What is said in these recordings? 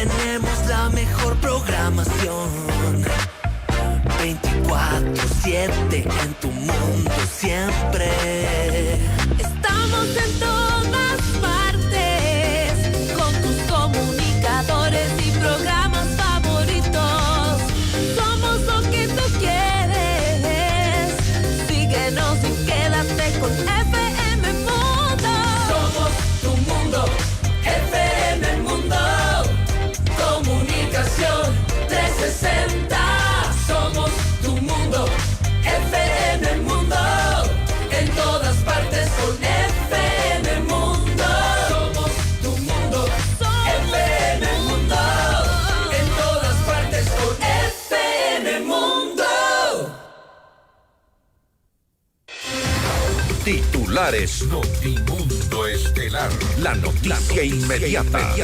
tenemos la mejor programación. 24/7 en tu mundo siempre. Estamos en todas partes, con tus comunicadores y programas favoritos. Somos lo que tú quieres. Síguenos y quédate con FM Mundo. Somos tu mundo, FM Mundo. Comunicación 360. Somos tu mundo, FM Mundo. En todas partes con FM Mundo. Somos tu mundo, FM Mundo. En todas partes con FM Mundo. Titulares Notimundo Estelar. La noticia inmediata.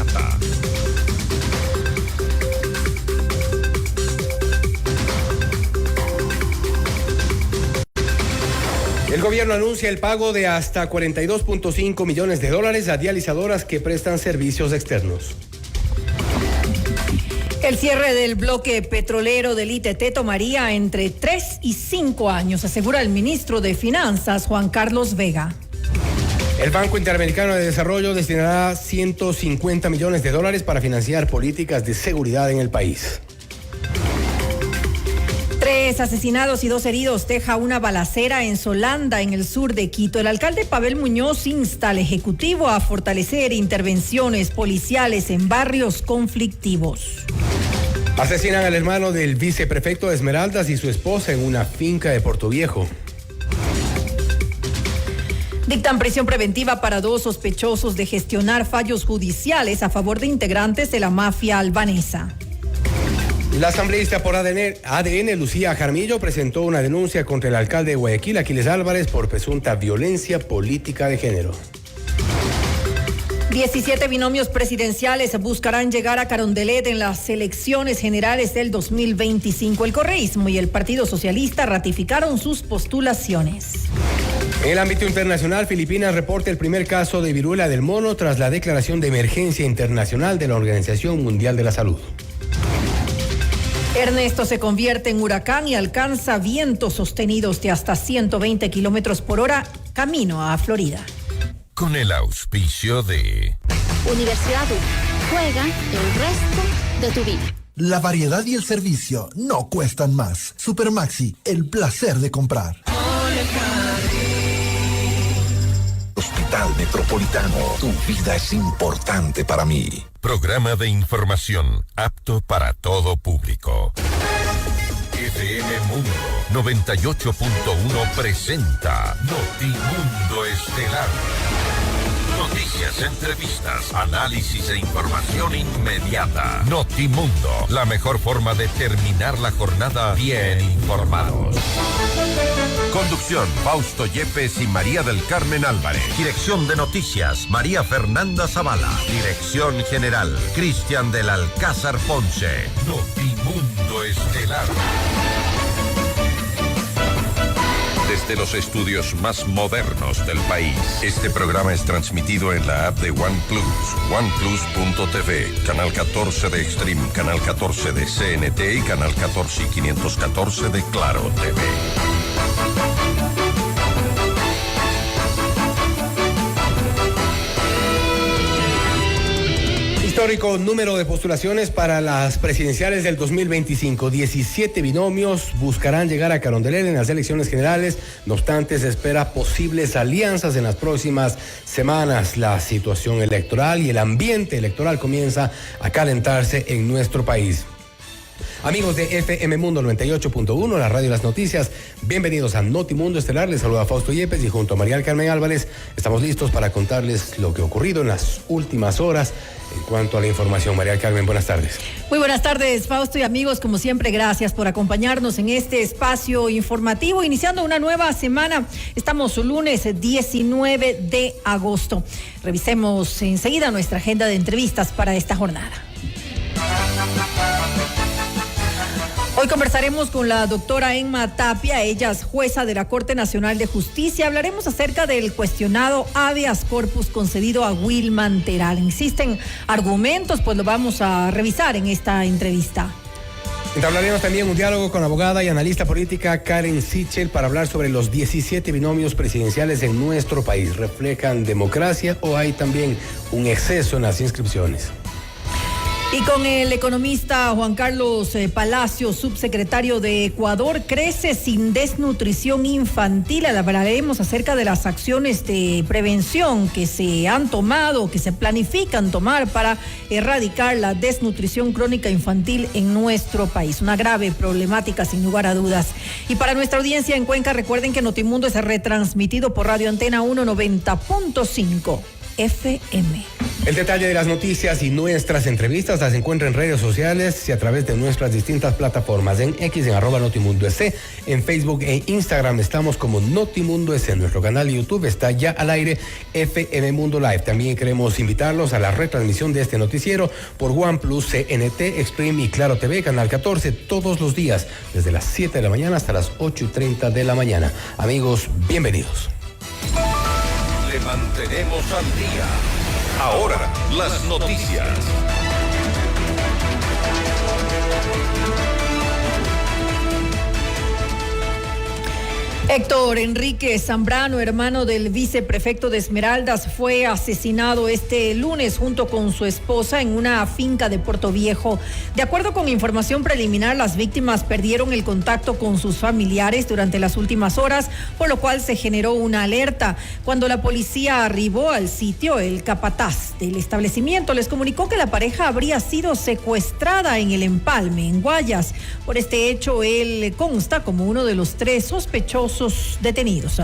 El gobierno anuncia el pago de hasta $42.5 millones a dializadoras que prestan servicios externos. El cierre del bloque petrolero del ITT tomaría entre 3 y 5 años, asegura el ministro de Finanzas, Juan Carlos Vega. El Banco Interamericano de Desarrollo destinará $150 millones para financiar políticas de seguridad en el país. 3 asesinados y 2 heridos deja una balacera en Solanda, en el sur de Quito. El alcalde Pavel Muñoz insta al Ejecutivo a fortalecer intervenciones policiales en barrios conflictivos. Asesinan al hermano del viceprefecto de Esmeraldas y su esposa en una finca de Portoviejo. Dictan prisión preventiva para 2 sospechosos de gestionar fallos judiciales a favor de integrantes de la mafia albanesa. La asambleísta por ADN, Lucía Jaramillo, presentó una denuncia contra el alcalde de Guayaquil, Aquiles Álvarez, por presunta violencia política de género. 17 binomios presidenciales buscarán llegar a Carondelet en las elecciones generales del 2025. El correísmo y el Partido Socialista ratificaron sus postulaciones. En el ámbito internacional, Filipinas reporta el primer caso de viruela del mono tras la declaración de emergencia internacional de la Organización Mundial de la Salud. Ernesto se convierte en huracán y alcanza vientos sostenidos de hasta 120 kilómetros por hora camino a Florida. Con el auspicio de Universidad U. Juega el resto de tu vida. La variedad y el servicio no cuestan más. Supermaxi, el placer de comprar. Hospital Metropolitano. Tu vida es importante para mí. Programa de información apto para todo público. FM Mundo 98.1 presenta Notimundo Estelar. Noticias, entrevistas, análisis e información inmediata. Notimundo, la mejor forma de terminar la jornada bien informados. Conducción, Fausto Yepes y María del Carmen Álvarez. Dirección de noticias, María Fernanda Zavala. Dirección general, Cristian del Alcázar Ponce. Notimundo Estelar. Desde los estudios más modernos del país, este programa es transmitido en la app de OnePlus, oneplus.tv, canal 14 de Extreme, canal 14 de CNT y canal 14 y 514 de Claro TV. Histórico número de postulaciones para las presidenciales del 2025. 17 binomios buscarán llegar a Carondelet en las elecciones generales. No obstante, se espera posibles alianzas en las próximas semanas. La situación electoral y el ambiente electoral comienza a calentarse en nuestro país. Amigos de FM Mundo 98.1, la radio de las noticias, bienvenidos a Notimundo Estelar. Les saluda Fausto Yepes y junto a María del Carmen Álvarez estamos listos para contarles lo que ha ocurrido en las últimas horas en cuanto a la información. María del Carmen, buenas tardes. Muy buenas tardes, Fausto y amigos. Como siempre, gracias por acompañarnos en este espacio informativo, iniciando una nueva semana. Estamos lunes 19 de agosto. Revisemos enseguida nuestra agenda de entrevistas para esta jornada. Hoy conversaremos con la doctora Emma Tapia, ella es jueza de la Corte Nacional de Justicia. Hablaremos acerca del cuestionado habeas corpus concedido a Wilman Terán. ¿Existen argumentos? Pues lo vamos a revisar en esta entrevista. Entablaremos también un diálogo con la abogada y analista política Karen Sichel para hablar sobre los 17 binomios presidenciales en nuestro país. ¿Reflejan democracia o hay también un exceso en las inscripciones? Y con el economista Juan Carlos Palacio, subsecretario de Ecuador, crece sin desnutrición infantil. Hablaremos acerca de las acciones de prevención que se han tomado, que se planifican tomar para erradicar la desnutrición crónica infantil en nuestro país. Una grave problemática, sin lugar a dudas. Y para nuestra audiencia en Cuenca, recuerden que Notimundo es retransmitido por Radio Antena 190.5 FM. El detalle de las noticias y nuestras entrevistas las encuentra en redes sociales y a través de nuestras distintas plataformas. En X, en @NotimundoEC, en Facebook e Instagram estamos como NotimundoEC. Nuestro canal de YouTube está ya al aire, FM Mundo Live. También queremos invitarlos a la retransmisión de este noticiero por OnePlus, CNT, Extreme y Claro TV, Canal 14, todos los días, desde las 7 de la mañana hasta las 8:30 de la mañana. Amigos, bienvenidos. Le mantenemos al día. Ahora, las noticias. Héctor Enrique Zambrano, hermano del viceprefecto de Esmeraldas, fue asesinado este lunes junto con su esposa en una finca de Puerto Viejo. De acuerdo con información preliminar, las víctimas perdieron el contacto con sus familiares durante las últimas horas, por lo cual se generó una alerta. Cuando la policía arribó al sitio, el capataz del establecimiento les comunicó que la pareja habría sido secuestrada en el empalme, en Guayas. Por este hecho, él consta como uno de los 3 sospechosos detenidos.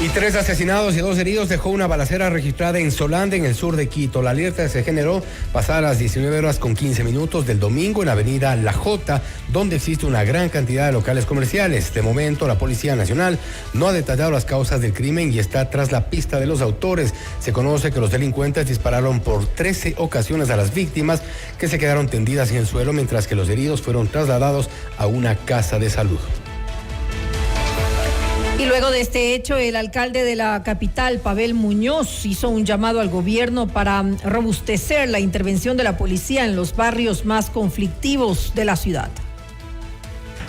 Y 3 asesinados y 2 heridos dejó una balacera registrada en Solanda, en el sur de Quito. La alerta se generó pasadas las 19:15 del domingo en la avenida La Jota, donde existe una gran cantidad de locales comerciales. De momento, la Policía Nacional no ha detallado las causas del crimen y está tras la pista de los autores. Se conoce que los delincuentes dispararon por 13 ocasiones a las víctimas, que se quedaron tendidas en el suelo, mientras que los heridos fueron trasladados a una casa de salud. Y luego de este hecho, el alcalde de la capital, Pavel Muñoz, hizo un llamado al gobierno para robustecer la intervención de la policía en los barrios más conflictivos de la ciudad.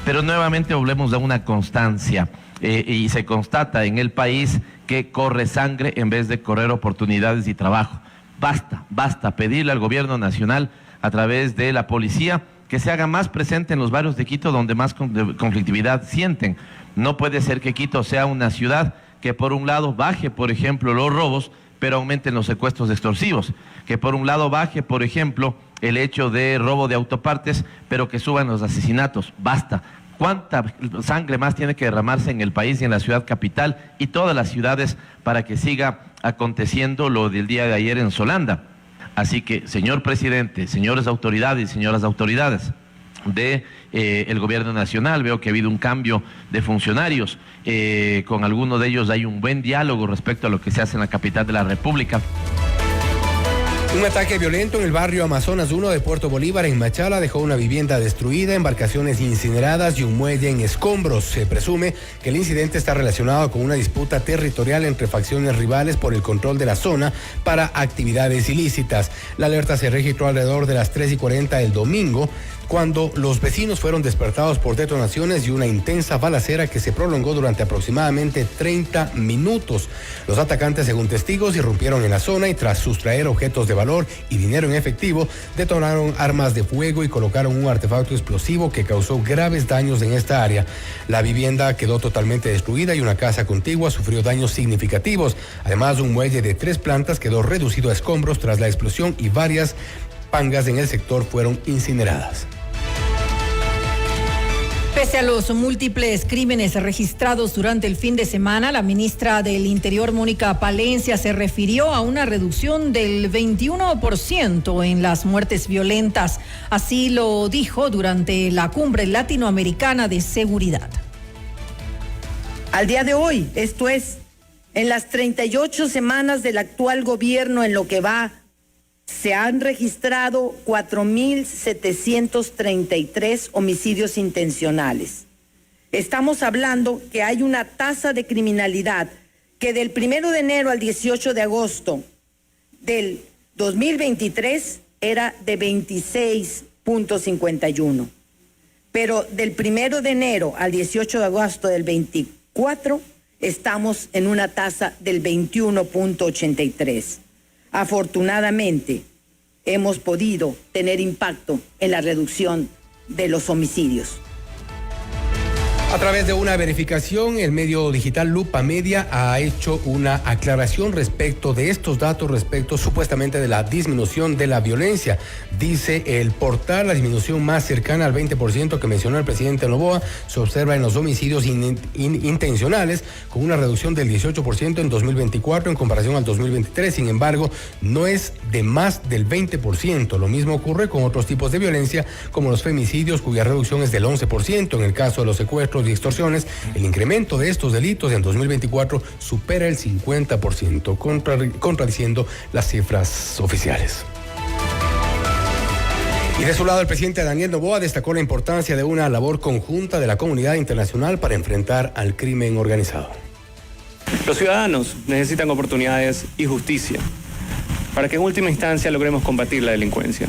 Pero nuevamente hablemos de una constancia y se constata en el país que corre sangre en vez de correr oportunidades y trabajo. Basta pedirle al gobierno nacional a través de la policía que se haga más presente en los barrios de Quito donde más conflictividad sienten. No puede ser que Quito sea una ciudad que por un lado baje, por ejemplo, los robos, pero aumenten los secuestros extorsivos. Que por un lado baje, por ejemplo, el hecho de robo de autopartes, pero que suban los asesinatos. Basta. ¿Cuánta sangre más tiene que derramarse en el país y en la ciudad capital y todas las ciudades para que siga aconteciendo lo del día de ayer en Solanda? Así que, señor presidente, señores autoridades y señoras autoridades del gobierno nacional, veo que ha habido un cambio de funcionarios, con algunos de ellos hay un buen diálogo respecto a lo que se hace en la capital de la República. Un ataque violento en el barrio Amazonas 1 de Puerto Bolívar, en Machala, dejó una vivienda destruida, embarcaciones incineradas y un muelle en escombros. Se presume que el incidente está relacionado con una disputa territorial entre facciones rivales por el control de la zona para actividades ilícitas. La alerta se registró alrededor de las 3:40 del domingo, cuando los vecinos fueron despertados por detonaciones y una intensa balacera que se prolongó durante aproximadamente 30 minutos. Los atacantes, según testigos, irrumpieron en la zona y tras sustraer objetos de valor y dinero en efectivo, detonaron armas de fuego y colocaron un artefacto explosivo que causó graves daños en esta área. La vivienda quedó totalmente destruida y una casa contigua sufrió daños significativos. Además, un muelle de 3 plantas quedó reducido a escombros tras la explosión y varias pangas en el sector fueron incineradas. Pese a los múltiples crímenes registrados durante el fin de semana, la ministra del Interior, Mónica Palencia, se refirió a una reducción del 21% en las muertes violentas. Así lo dijo durante la Cumbre Latinoamericana de Seguridad. Al día de hoy, esto es, en las 38 semanas del actual gobierno, en lo que va, se han registrado 4.733 homicidios intencionales. Estamos hablando que hay una tasa de criminalidad que del 1 de enero al 18 de agosto del 2023 era de 26.51. Pero del 1 de enero al 18 de agosto del 24 estamos en una tasa del 21.83. Afortunadamente, hemos podido tener impacto en la reducción de los homicidios. A través de una verificación, el medio digital Lupa Media ha hecho una aclaración respecto de estos datos, respecto supuestamente de la disminución de la violencia. Dice el portal, la disminución más cercana al 20% que mencionó el presidente Noboa se observa en los homicidios intencionales, con una reducción del 18% en 2024 en comparación al 2023. Sin embargo, no es de más del 20%. Lo mismo ocurre con otros tipos de violencia, como los femicidios, cuya reducción es del 11%. En el caso de los secuestros y extorsiones, el incremento de estos delitos en 2024 supera el 50%, contradiciendo las cifras oficiales. Y de su lado, el presidente Daniel Noboa destacó la importancia de una labor conjunta de la comunidad internacional para enfrentar al crimen organizado. Los ciudadanos necesitan oportunidades y justicia para que en última instancia logremos combatir la delincuencia.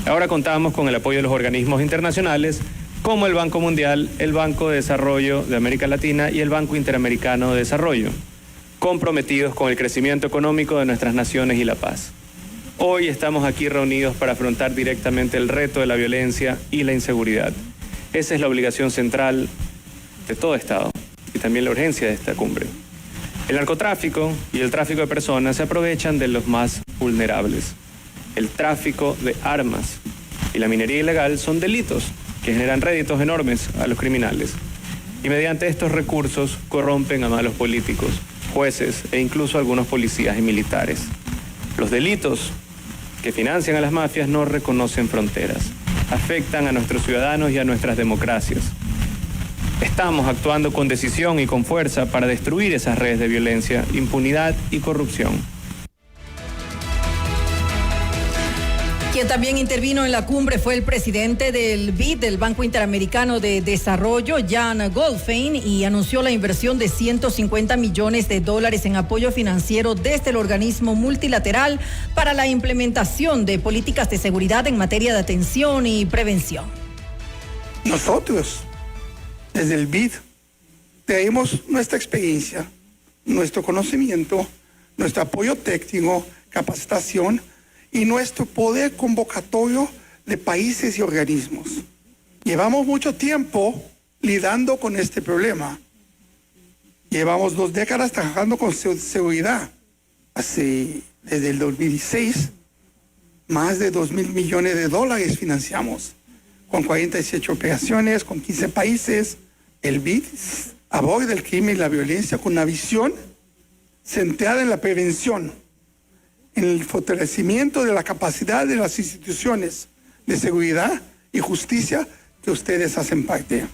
Ahora contamos con el apoyo de los organismos internacionales como el Banco Mundial, el Banco de Desarrollo de América Latina y el Banco Interamericano de Desarrollo, comprometidos con el crecimiento económico de nuestras naciones y la paz. Hoy estamos aquí reunidos para afrontar directamente el reto de la violencia y la inseguridad. Esa es la obligación central de todo Estado y también la urgencia de esta cumbre. El narcotráfico y el tráfico de personas se aprovechan de los más vulnerables. El tráfico de armas y la minería ilegal son delitos que generan réditos enormes a los criminales y mediante estos recursos corrompen a malos políticos, jueces e incluso algunos policías y militares. Los delitos que financian a las mafias no reconocen fronteras, afectan a nuestros ciudadanos y a nuestras democracias. Estamos actuando con decisión y con fuerza para destruir esas redes de violencia, impunidad y corrupción. Quien también intervino en la cumbre fue el presidente del BID, del Banco Interamericano de Desarrollo, Jan Goldfein, y anunció la inversión de $150 millones en apoyo financiero desde el organismo multilateral para la implementación de políticas de seguridad en materia de atención y prevención. Nosotros, desde el BID, traemos nuestra experiencia, nuestro conocimiento, nuestro apoyo técnico, capacitación y nuestro poder convocatorio de países y organismos. Llevamos mucho tiempo lidiando con este problema. Llevamos 2 décadas trabajando con seguridad. Desde el 2016, más de $2.000 millones financiamos, con 48 operaciones, con 15 países. El BID aborda el crimen y la violencia con una visión centrada en la prevención, en el fortalecimiento de la capacidad de las instituciones de seguridad y justicia que ustedes hacen parte.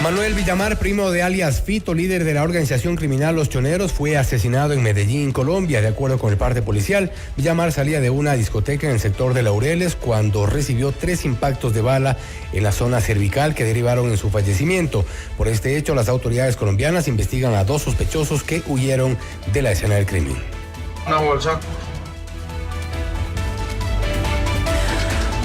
Manuel Villamar, primo de alias Fito, líder de la organización criminal Los Choneros, fue asesinado en Medellín, Colombia. De acuerdo con el parte policial, Villamar salía de una discoteca en el sector de Laureles cuando recibió 3 impactos de bala en la zona cervical que derivaron en su fallecimiento. Por este hecho, las autoridades colombianas investigan a 2 sospechosos que huyeron de la escena del crimen. Una bolsa.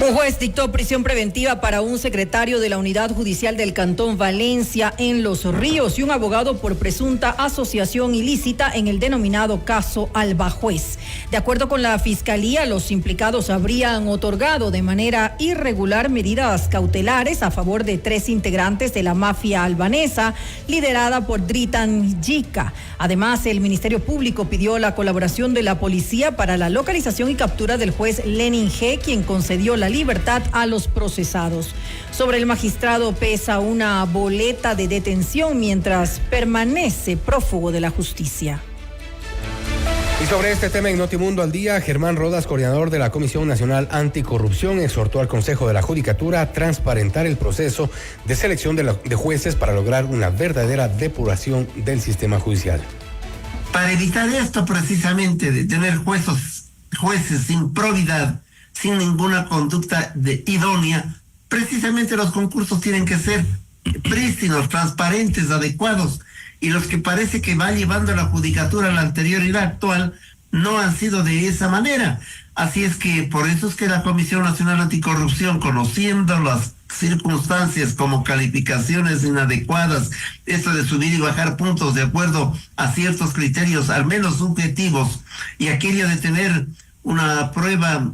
Un juez dictó prisión preventiva para un secretario de la Unidad Judicial del Cantón Valencia en Los Ríos y un abogado por presunta asociación ilícita en el denominado caso Albajuez. De acuerdo con la Fiscalía, los implicados habrían otorgado de manera irregular medidas cautelares a favor de 3 integrantes de la mafia albanesa liderada por Dritan Jica. Además, el Ministerio Público pidió la colaboración de la policía para la localización y captura del juez Lenin G., quien concedió la libertad a los procesados. Sobre el magistrado pesa una boleta de detención mientras permanece prófugo de la justicia. Y sobre este tema en Notimundo al Día, Germán Rodas, coordinador de la Comisión Nacional Anticorrupción, exhortó al Consejo de la Judicatura a transparentar el proceso de selección de jueces para lograr una verdadera depuración del sistema judicial. Para evitar esto precisamente de tener jueces jueces sin probidad, sin ninguna conducta idónea. Precisamente los concursos tienen que ser prístinos, transparentes, adecuados, y los que parece que va llevando la judicatura a la anterioridad actual no han sido de esa manera. Así es que por eso es que la Comisión Nacional Anticorrupción, conociendo las circunstancias como calificaciones inadecuadas, esto de subir y bajar puntos de acuerdo a ciertos criterios, al menos subjetivos, y aquello de tener una prueba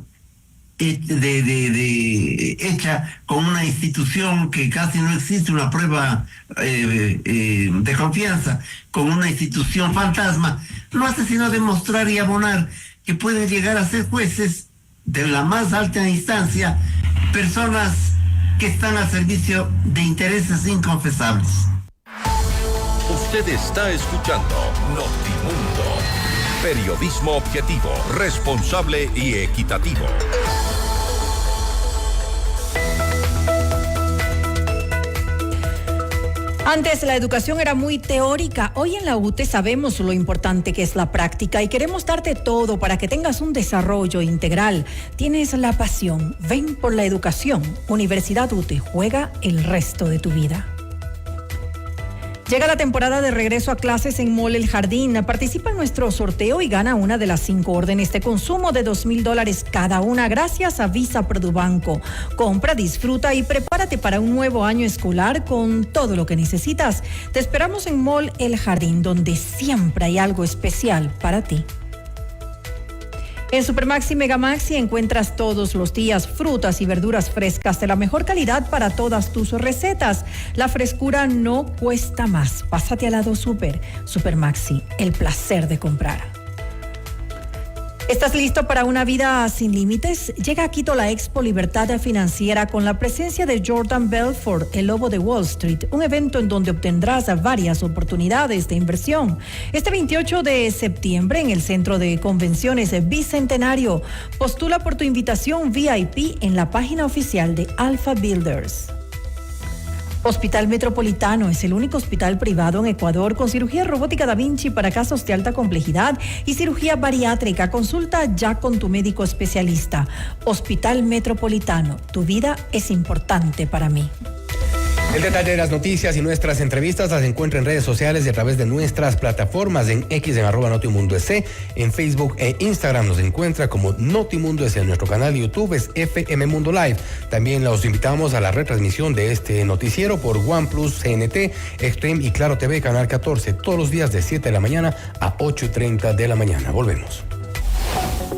hecha con una institución que casi no existe, una prueba de confianza, con una institución fantasma, no hace sino demostrar y abonar que pueden llegar a ser jueces de la más alta instancia, personas que están al servicio de intereses inconfesables. Usted está escuchando Notimundo. Periodismo objetivo, responsable y equitativo. Antes la educación era muy teórica. Hoy en la UTE sabemos lo importante que es la práctica y queremos darte todo para que tengas un desarrollo integral. Tienes la pasión. Ven por la educación. Universidad UTE. Juega el resto de tu vida. Llega la temporada de regreso a clases en Mall El Jardín. Participa en nuestro sorteo y gana una de las 5 órdenes de consumo de $2,000 cada una gracias a Visa Produbanco. Compra, disfruta y prepárate para un nuevo año escolar con todo lo que necesitas. Te esperamos en Mall El Jardín, donde siempre hay algo especial para ti. En Supermaxi Megamaxi encuentras todos los días frutas y verduras frescas de la mejor calidad para todas tus recetas. La frescura no cuesta más. Pásate al lado Supermaxi, el placer de comprar. ¿Estás listo para una vida sin límites? Llega a Quito la Expo Libertad Financiera con la presencia de Jordan Belfort, el lobo de Wall Street, un evento en donde obtendrás varias oportunidades de inversión. Este 28 de septiembre en el Centro de Convenciones Bicentenario. Postula por tu invitación VIP en la página oficial de Alpha Builders. Hospital Metropolitano es el único hospital privado en Ecuador con cirugía robótica Da Vinci para casos de alta complejidad y cirugía bariátrica. Consulta ya con tu médico especialista. Hospital Metropolitano, tu vida es importante para mí. El detalle de las noticias y nuestras entrevistas las encuentra en redes sociales y a través de nuestras plataformas en X en @NotimundoEC, en Facebook e Instagram nos encuentra como Notimundo EC. En nuestro canal de YouTube es FM Mundo Live. También los invitamos a la retransmisión de este noticiero por OnePlus, CNT, Extreme y Claro TV, Canal 14, todos los días de 7 de la mañana a 8:30 de la mañana. Volvemos.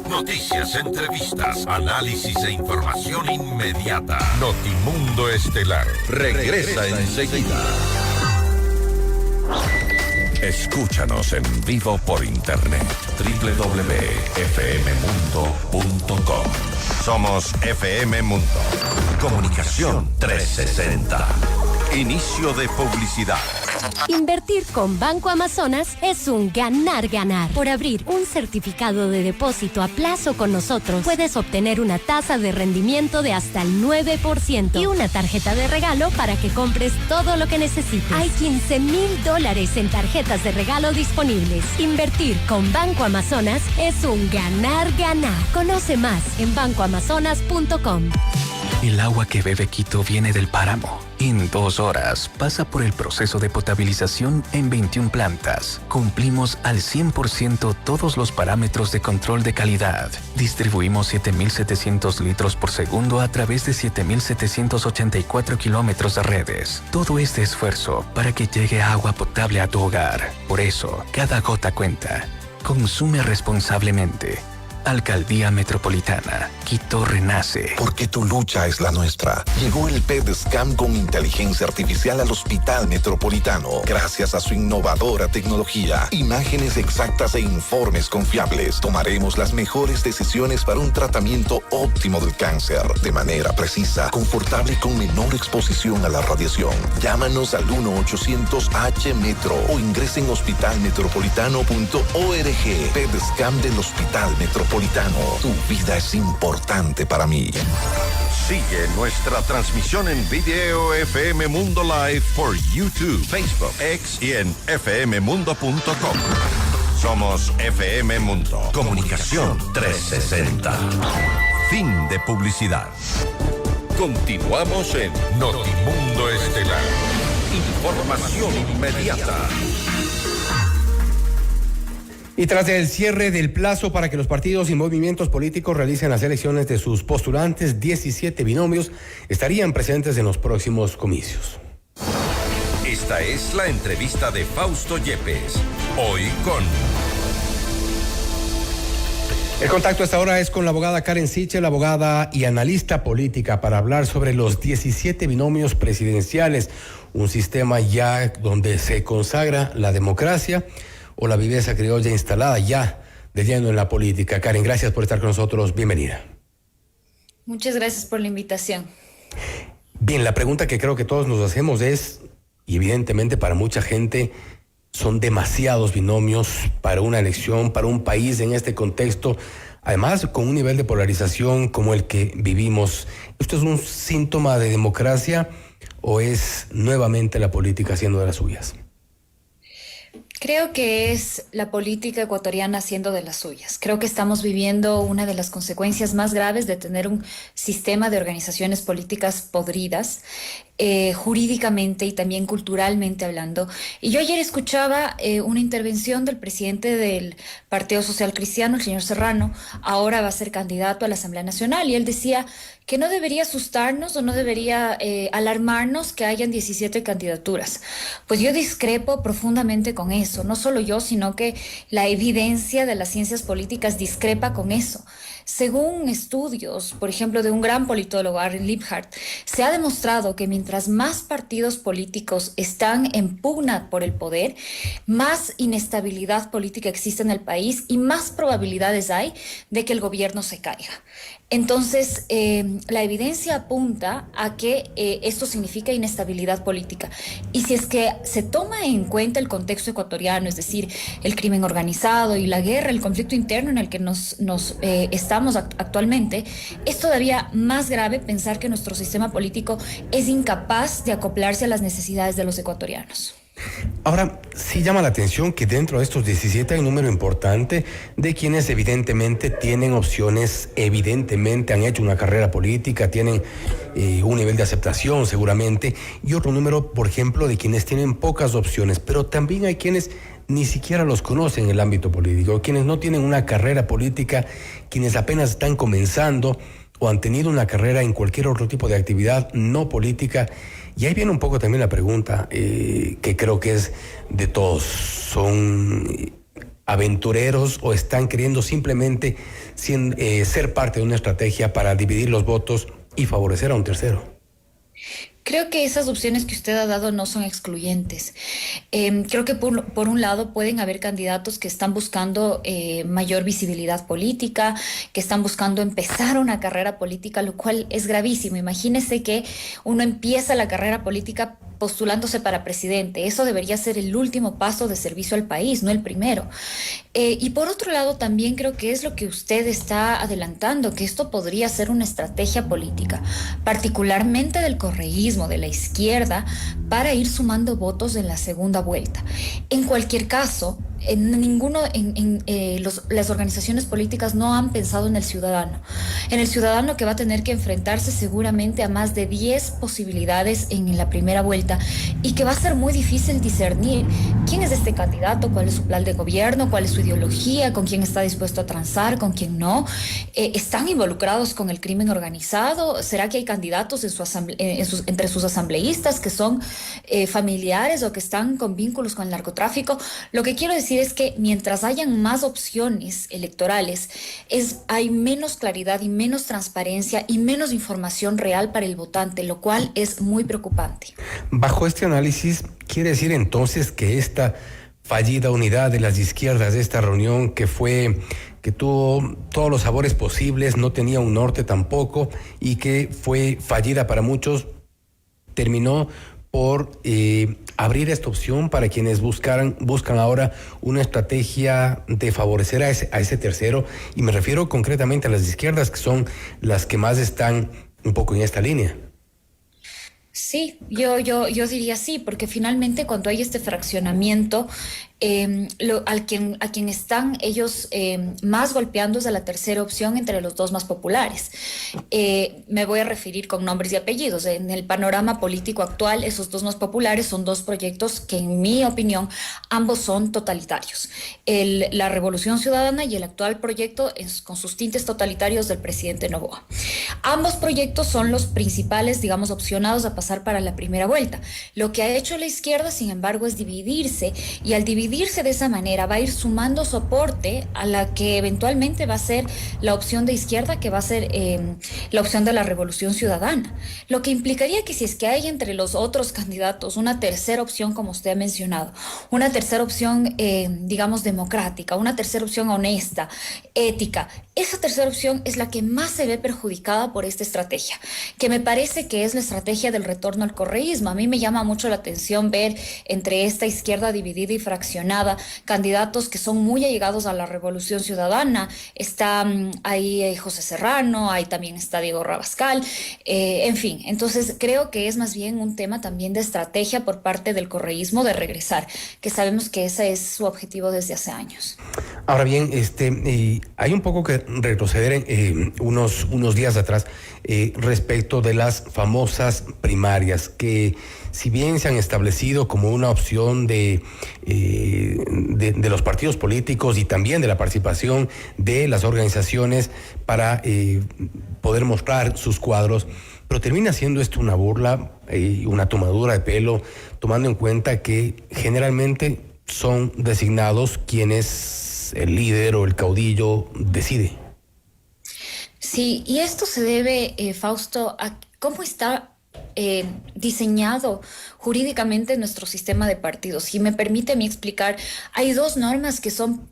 Noticias, entrevistas, análisis e información inmediata. Notimundo Estelar regresa enseguida. Escúchanos en vivo por internet. www.fmmundo.com. Somos FM Mundo. Comunicación 360. Inicio de publicidad. Invertir con Banco Amazonas es un ganar-ganar. Por abrir un certificado de depósito a plazo con nosotros, puedes obtener una tasa de rendimiento de hasta el 9% y una tarjeta de regalo para que compres todo lo que necesites. Hay $15,000 en tarjetas de regalo disponibles. Invertir con Banco Amazonas es un ganar-ganar. Conoce más en bancoamazonas.com. El agua que bebe Quito viene del páramo. En 2 horas pasa por el proceso de potabilización en 21 plantas. Cumplimos al 100% todos los parámetros de control de calidad. Distribuimos 7,700 litros por segundo a través de 7,784 kilómetros de redes. Todo este esfuerzo para que llegue agua potable a tu hogar. Por eso, cada gota cuenta. Consume responsablemente. Alcaldía Metropolitana. Quito renace. Porque tu lucha es la nuestra. Llegó el PEDSCAM con inteligencia artificial al Hospital Metropolitano. Gracias a su innovadora tecnología, imágenes exactas e informes confiables, tomaremos las mejores decisiones para un tratamiento óptimo del cáncer, de manera precisa, confortable y con menor exposición a la radiación. Llámanos al 1-800-H-METRO o ingresen en hospitalmetropolitano.org. PEDSCAM del Hospital Metropolitano. Tu vida es importante para mí. Sigue nuestra transmisión en video FM Mundo Live por YouTube, Facebook, X y en fmmundo.com. Somos FM Mundo. Comunicación 360. Fin de publicidad. Continuamos en Notimundo Estelar. Información inmediata. Y tras el cierre del plazo para que los partidos y movimientos políticos realicen las elecciones de sus postulantes, 17 binomios estarían presentes en los próximos comicios. Esta es la entrevista de Fausto Yepes. Hoy con... El contacto a esta hora es con la abogada Karen Sichel, abogada y analista política, para hablar sobre los 17 binomios presidenciales, un sistema ya donde se consagra la democracia o la viveza criolla instalada ya de lleno en la política. Karen, gracias por estar con nosotros. Bienvenida. Muchas gracias por la invitación. Bien, la pregunta que creo que todos nos hacemos es, y evidentemente para mucha gente, son demasiados binomios para una elección, para un país en este contexto, además con un nivel de polarización como el que vivimos. ¿Esto es un síntoma de democracia o es nuevamente la política haciendo de las suyas? Creo que es la política ecuatoriana haciendo de las suyas. Creo que estamos viviendo una de las consecuencias más graves de tener un sistema de organizaciones políticas podridas, jurídicamente y también culturalmente hablando. Y yo ayer escuchaba una intervención del presidente del Partido Social Cristiano, el señor Serrano. Ahora va a ser candidato a la Asamblea Nacional, y él decía que no debería asustarnos o no debería alarmarnos que hayan 17 candidaturas. Pues yo discrepo profundamente con eso. No solo yo, sino que la evidencia de las ciencias políticas discrepa con eso. Según estudios, por ejemplo, de un gran politólogo, Arjen Liebhardt, se ha demostrado que mientras más partidos políticos están en pugna por el poder, más inestabilidad política existe en el país y más probabilidades hay de que el gobierno se caiga. Entonces, la evidencia apunta a que esto significa inestabilidad política. Y si es que se toma en cuenta el contexto ecuatoriano, es decir, el crimen organizado y la guerra, el conflicto interno en el que nos estamos actualmente, es todavía más grave pensar que nuestro sistema político es incapaz de acoplarse a las necesidades de los ecuatorianos. Ahora, sí llama la atención que dentro de estos 17 hay un número importante de quienes evidentemente tienen opciones, evidentemente han hecho una carrera política, tienen un nivel de aceptación seguramente, y otro número, por ejemplo, de quienes tienen pocas opciones, pero también hay quienes ni siquiera los conocen en el ámbito político, quienes no tienen una carrera política, quienes apenas están comenzando o han tenido una carrera en cualquier otro tipo de actividad no política. Y ahí viene un poco también la pregunta, que creo que es de todos. ¿Son aventureros o están queriendo simplemente ser parte de una estrategia para dividir los votos y favorecer a un tercero? Creo que esas opciones que usted ha dado no son excluyentes. Creo que por un lado pueden haber candidatos que están buscando mayor visibilidad política, que están buscando empezar una carrera política, lo cual es gravísimo. Imagínese que uno empieza la carrera política postulándose para presidente. Eso debería ser el último paso de servicio al país, no el primero. Y por otro lado, también creo que es lo que usted está adelantando, que esto podría ser una estrategia política, particularmente del correísmo, de la izquierda, para ir sumando votos en la segunda vuelta. En cualquier caso, las organizaciones políticas no han pensado en el ciudadano que va a tener que enfrentarse seguramente a más de 10 posibilidades en la primera vuelta, y que va a ser muy difícil discernir quién es este candidato, cuál es su plan de gobierno, cuál es su ideología, con quién está dispuesto a transar, con quién no. ¿Están involucrados con el crimen organizado? ¿Será que hay candidatos entre sus asambleístas que son familiares o que están con vínculos con el narcotráfico? Lo que quiero decir es que mientras hayan más opciones electorales, hay menos claridad y menos transparencia y menos información real para el votante, lo cual es muy preocupante. Bajo este análisis, ¿quiere decir entonces que esta fallida unidad de las izquierdas, de esta reunión que tuvo todos los sabores posibles, no tenía un norte tampoco, y que fue fallida para muchos, terminó por abrir esta opción para quienes buscan ahora una estrategia de favorecer a ese tercero? Y me refiero concretamente a las izquierdas, que son las que más están un poco en esta línea. Sí, yo diría sí, porque finalmente cuando hay este fraccionamiento, a quien están ellos más golpeando es a la tercera opción entre los dos más populares. Me voy a referir con nombres y apellidos. En el panorama político actual, esos dos más populares son dos proyectos que, en mi opinión, ambos son totalitarios. La Revolución Ciudadana y el actual proyecto con sus tintes totalitarios del presidente Noboa. Ambos proyectos son los principales, digamos, opcionados a pasar para la primera vuelta. Lo que ha hecho la izquierda, sin embargo, es dividirse, y al dividirse de esa manera va a ir sumando soporte a la que eventualmente va a ser la opción de izquierda, que va a ser la opción de la Revolución Ciudadana. Lo que implicaría que si es que hay entre los otros candidatos una tercera opción, como usted ha mencionado, una tercera opción, digamos, democrática, una tercera opción honesta, ética, esa tercera opción es la que más se ve perjudicada por esta estrategia, que me parece que es la estrategia del retorno al correísmo. A mí me llama mucho la atención ver entre esta izquierda dividida y fraccionada candidatos que son muy allegados a la Revolución Ciudadana. Está ahí José Serrano, ahí también está Diego Rabascal, en fin. Entonces creo que es más bien un tema también de estrategia por parte del correísmo de regresar, que sabemos que ese es su objetivo desde hace años. Ahora bien, hay un poco que retroceder unos días atrás respecto de las famosas primarias, que si bien se han establecido como una opción de los partidos políticos y también de la participación de las organizaciones para poder mostrar sus cuadros, pero termina siendo esto una burla y una tomadura de pelo, tomando en cuenta que generalmente son designados quienes el líder o el caudillo decide. Sí, y esto se debe, Fausto, a cómo está diseñado jurídicamente nuestro sistema de partidos. Si me permite mi explicar, hay dos normas que son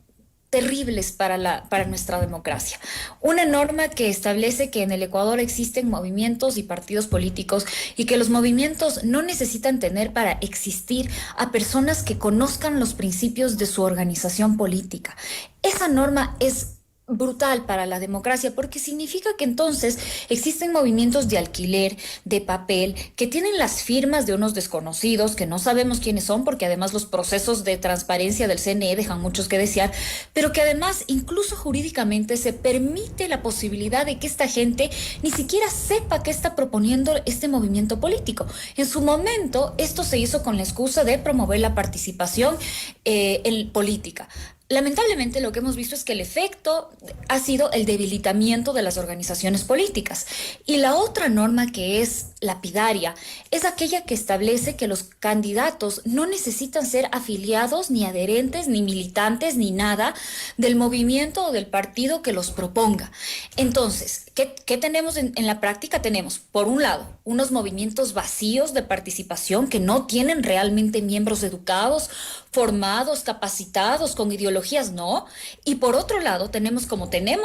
terribles para nuestra democracia. Una norma que establece que en el Ecuador existen movimientos y partidos políticos y que los movimientos no necesitan tener para existir a personas que conozcan los principios de su organización política. Esa norma es brutal para la democracia, porque significa que entonces existen movimientos de alquiler, de papel, que tienen las firmas de unos desconocidos, que no sabemos quiénes son, porque además los procesos de transparencia del CNE dejan muchos que desear, pero que además incluso jurídicamente se permite la posibilidad de que esta gente ni siquiera sepa qué está proponiendo este movimiento político. En su momento, esto se hizo con la excusa de promover la participación en política. Lamentablemente lo que hemos visto es que el efecto ha sido el debilitamiento de las organizaciones políticas. Y la otra norma, que es lapidaria, es aquella que establece que los candidatos no necesitan ser afiliados, ni adherentes, ni militantes, ni nada del movimiento o del partido que los proponga. Entonces, ¿qué tenemos en la práctica? Tenemos, por un lado, unos movimientos vacíos de participación que no tienen realmente miembros educados, formados, capacitados, con ideologías, no. Y por otro lado, tenemos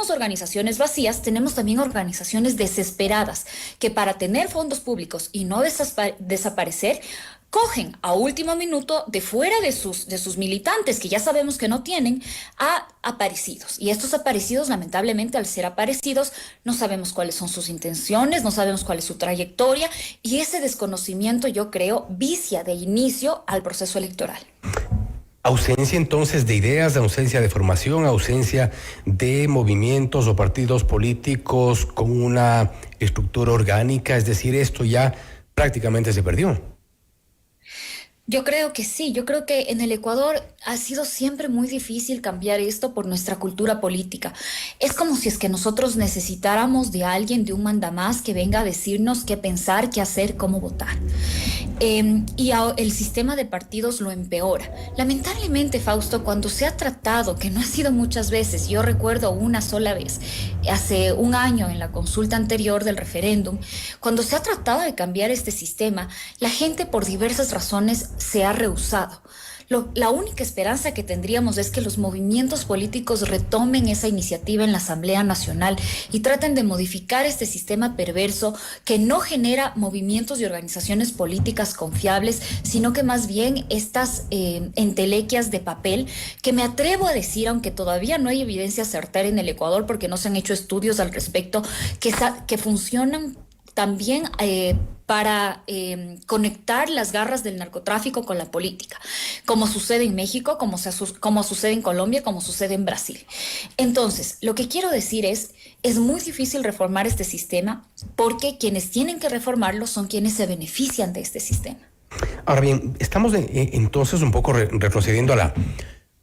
organizaciones vacías, tenemos también organizaciones desesperadas, que para tener fondos públicos y no desaparecer, cogen a último minuto de fuera de sus militantes, que ya sabemos que no tienen, a aparecidos. Y estos aparecidos, lamentablemente, al ser aparecidos, no sabemos cuáles son sus intenciones, no sabemos cuál es su trayectoria, y ese desconocimiento, yo creo, vicia de inicio al proceso electoral. Ausencia entonces de ideas, ausencia de formación, ausencia de movimientos o partidos políticos con una estructura orgánica, es decir, esto ya prácticamente se perdió. Yo creo que sí, yo creo que en el Ecuador ha sido siempre muy difícil cambiar esto por nuestra cultura política. Es como si es que nosotros necesitáramos de alguien, de un mandamás que venga a decirnos qué pensar, qué hacer, cómo votar. Y el sistema de partidos lo empeora. Lamentablemente, Fausto, cuando se ha tratado, que no ha sido muchas veces, yo recuerdo una sola vez, hace un año en la consulta anterior del referéndum, cuando se ha tratado de cambiar este sistema, la gente por diversas razones se ha rehusado. La única esperanza que tendríamos es que los movimientos políticos retomen esa iniciativa en la Asamblea Nacional y traten de modificar este sistema perverso que no genera movimientos y organizaciones políticas confiables, sino que más bien estas entelequias de papel, que me atrevo a decir, aunque todavía no hay evidencia certera en el Ecuador porque no se han hecho estudios al respecto, que funcionan también para conectar las garras del narcotráfico con la política, como sucede en México, como sucede en Colombia, como sucede en Brasil. Entonces, lo que quiero decir es muy difícil reformar este sistema porque quienes tienen que reformarlo son quienes se benefician de este sistema. Ahora bien, estamos entonces un poco retrocediendo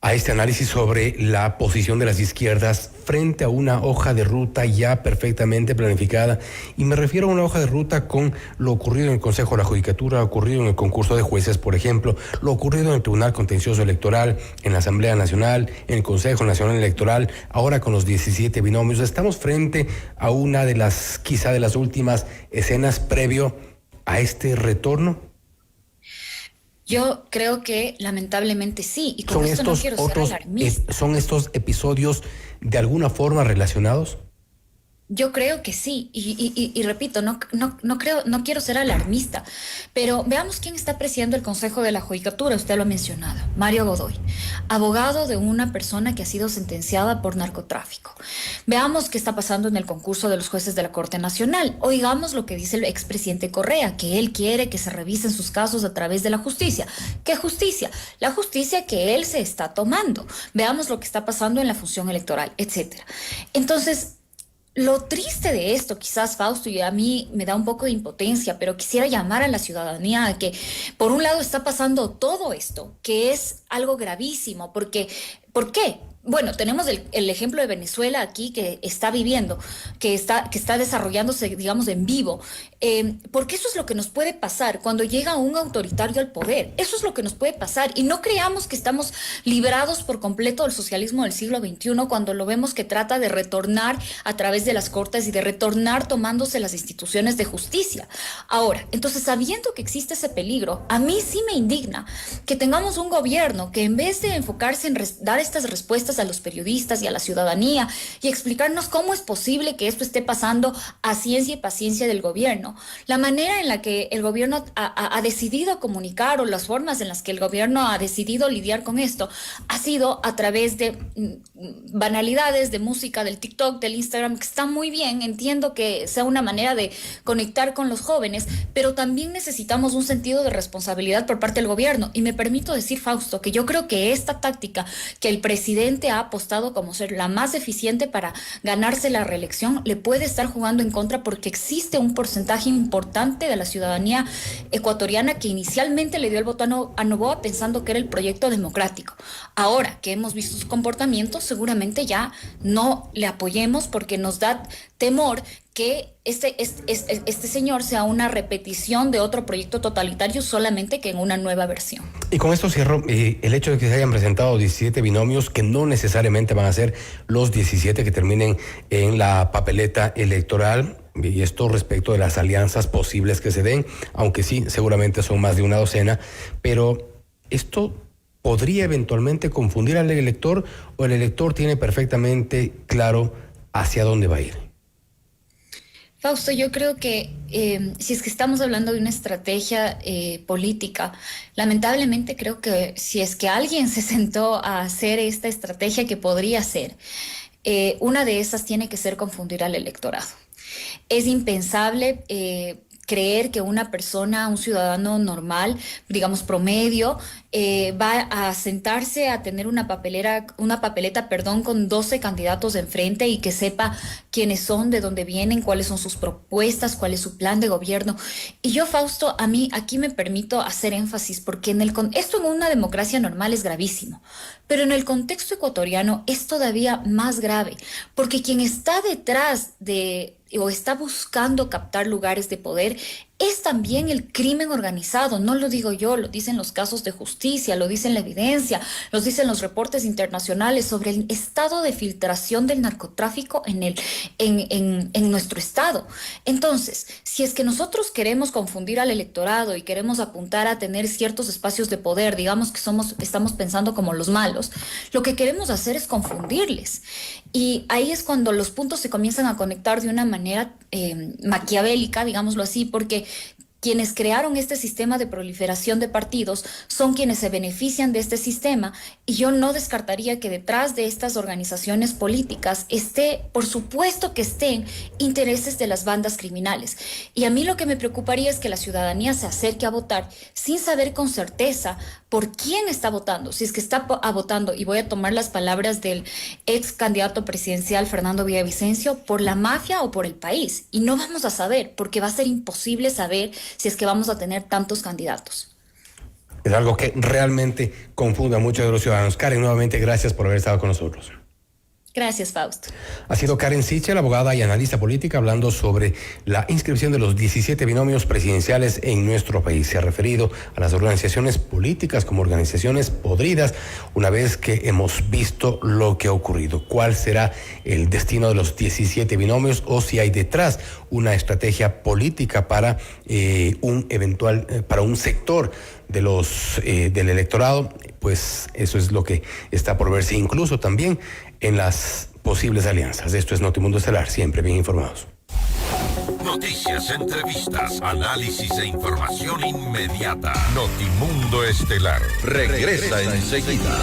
a este análisis sobre la posición de las izquierdas frente a una hoja de ruta ya perfectamente planificada. Y me refiero a una hoja de ruta con lo ocurrido en el Consejo de la Judicatura, lo ocurrido en el concurso de jueces, por ejemplo, lo ocurrido en el Tribunal Contencioso Electoral, en la Asamblea Nacional, en el Consejo Nacional Electoral, ahora con los 17 binomios. Estamos frente a una de las, quizá de las últimas escenas previo a este retorno. Yo creo que lamentablemente sí, y con esto no quiero ser alarmista. ¿Son estos episodios de alguna forma relacionados? Yo creo que sí, y repito, no quiero ser alarmista, pero veamos quién está presidiendo el Consejo de la Judicatura. Usted lo ha mencionado, Mario Godoy, abogado de una persona que ha sido sentenciada por narcotráfico. Veamos qué está pasando en el concurso de los jueces de la Corte Nacional. Oigamos lo que dice el expresidente Correa, que él quiere que se revisen sus casos a través de la justicia. ¿Qué justicia? La justicia que él se está tomando. Veamos lo que está pasando en la función electoral, etcétera. Entonces, lo triste de esto, quizás, Fausto, y a mí me da un poco de impotencia, pero quisiera llamar a la ciudadanía a que, por un lado, está pasando todo esto, que es algo gravísimo, porque, ¿por qué? Bueno, tenemos el ejemplo de Venezuela aquí que está viviendo, que está desarrollándose, digamos, en vivo, porque eso es lo que nos puede pasar cuando llega un autoritario al poder. Eso es lo que nos puede pasar, y no creamos que estamos librados por completo del socialismo del siglo XXI cuando lo vemos que trata de retornar a través de las cortes y de retornar tomándose las instituciones de justicia. Ahora, entonces, sabiendo que existe ese peligro, a mí sí me indigna que tengamos un gobierno que, en vez de enfocarse en dar estas respuestas a los periodistas y a la ciudadanía y explicarnos cómo es posible que esto esté pasando a ciencia y paciencia del gobierno, la manera en la que el gobierno ha decidido comunicar, o las formas en las que el gobierno ha decidido lidiar con esto, ha sido a través de banalidades, de música, del TikTok, del Instagram, que está muy bien, entiendo que sea una manera de conectar con los jóvenes, pero también necesitamos un sentido de responsabilidad por parte del gobierno. Y me permito decir, Fausto, que yo creo que esta táctica que el presidente ha apostado como ser la más eficiente para ganarse la reelección le puede estar jugando en contra, porque existe un porcentaje importante de la ciudadanía ecuatoriana que inicialmente le dio el voto a Noboa pensando que era el proyecto democrático. Ahora que hemos visto sus comportamientos, seguramente ya no le apoyemos, porque nos da temor que este señor sea una repetición de otro proyecto totalitario, solamente que en una nueva versión. Y con esto cierro, el hecho de que se hayan presentado 17 binomios, que no necesariamente van a ser los 17 que terminen en la papeleta electoral, y esto respecto de las alianzas posibles que se den, aunque sí, seguramente son más de una docena, pero esto podría eventualmente confundir al elector, o el elector tiene perfectamente claro hacia dónde va a ir. Fausto, yo creo que si es que estamos hablando de una estrategia política, lamentablemente creo que si es que alguien se sentó a hacer esta estrategia que podría ser, una de esas tiene que ser confundir al electorado. Es impensable creer que una persona, un ciudadano normal, digamos promedio, va a sentarse a tener una papeleta, con 12 candidatos enfrente y que sepa quiénes son, de dónde vienen, cuáles son sus propuestas, cuál es su plan de gobierno. Y yo, Fausto, a mí aquí me permito hacer énfasis, porque esto en una democracia normal es gravísimo, pero en el contexto ecuatoriano es todavía más grave, porque quien está detrás o está buscando captar lugares de poder es también el crimen organizado. No lo digo yo, lo dicen los casos de justicia, lo dice la evidencia, lo dicen los reportes internacionales sobre el estado de filtración del narcotráfico en nuestro estado. Entonces, si es que nosotros queremos confundir al electorado y queremos apuntar a tener ciertos espacios de poder, digamos que estamos pensando como los malos, lo que queremos hacer es confundirles. Y ahí es cuando los puntos se comienzan a conectar de una manera maquiavélica, digámoslo así, porque quienes crearon este sistema de proliferación de partidos son quienes se benefician de este sistema, y yo no descartaría que detrás de estas organizaciones políticas por supuesto que estén intereses de las bandas criminales. Y a mí lo que me preocuparía es que la ciudadanía se acerque a votar sin saber con certeza por quién está votando, si es que está votando, y voy a tomar las palabras del ex candidato presidencial Fernando Villavicencio, por la mafia o por el país. Y no vamos a saber, porque va a ser imposible saber si es que vamos a tener tantos candidatos. Es algo que realmente confunde a muchos de los ciudadanos. Karen, nuevamente gracias por haber estado con nosotros. Gracias, Fausto. Ha sido Karen Sichel, abogada y analista política, hablando sobre la inscripción de los 17 binomios presidenciales en nuestro país. Se ha referido a las organizaciones políticas como organizaciones podridas, una vez que hemos visto lo que ha ocurrido. ¿Cuál será el destino de los 17 binomios, o si hay detrás una estrategia política para para un sector de del electorado? Pues eso es lo que está por verse, incluso también en las posibles alianzas. Esto es Notimundo Estelar, siempre bien informados. Noticias, entrevistas, análisis e información inmediata. Notimundo Estelar regresa enseguida.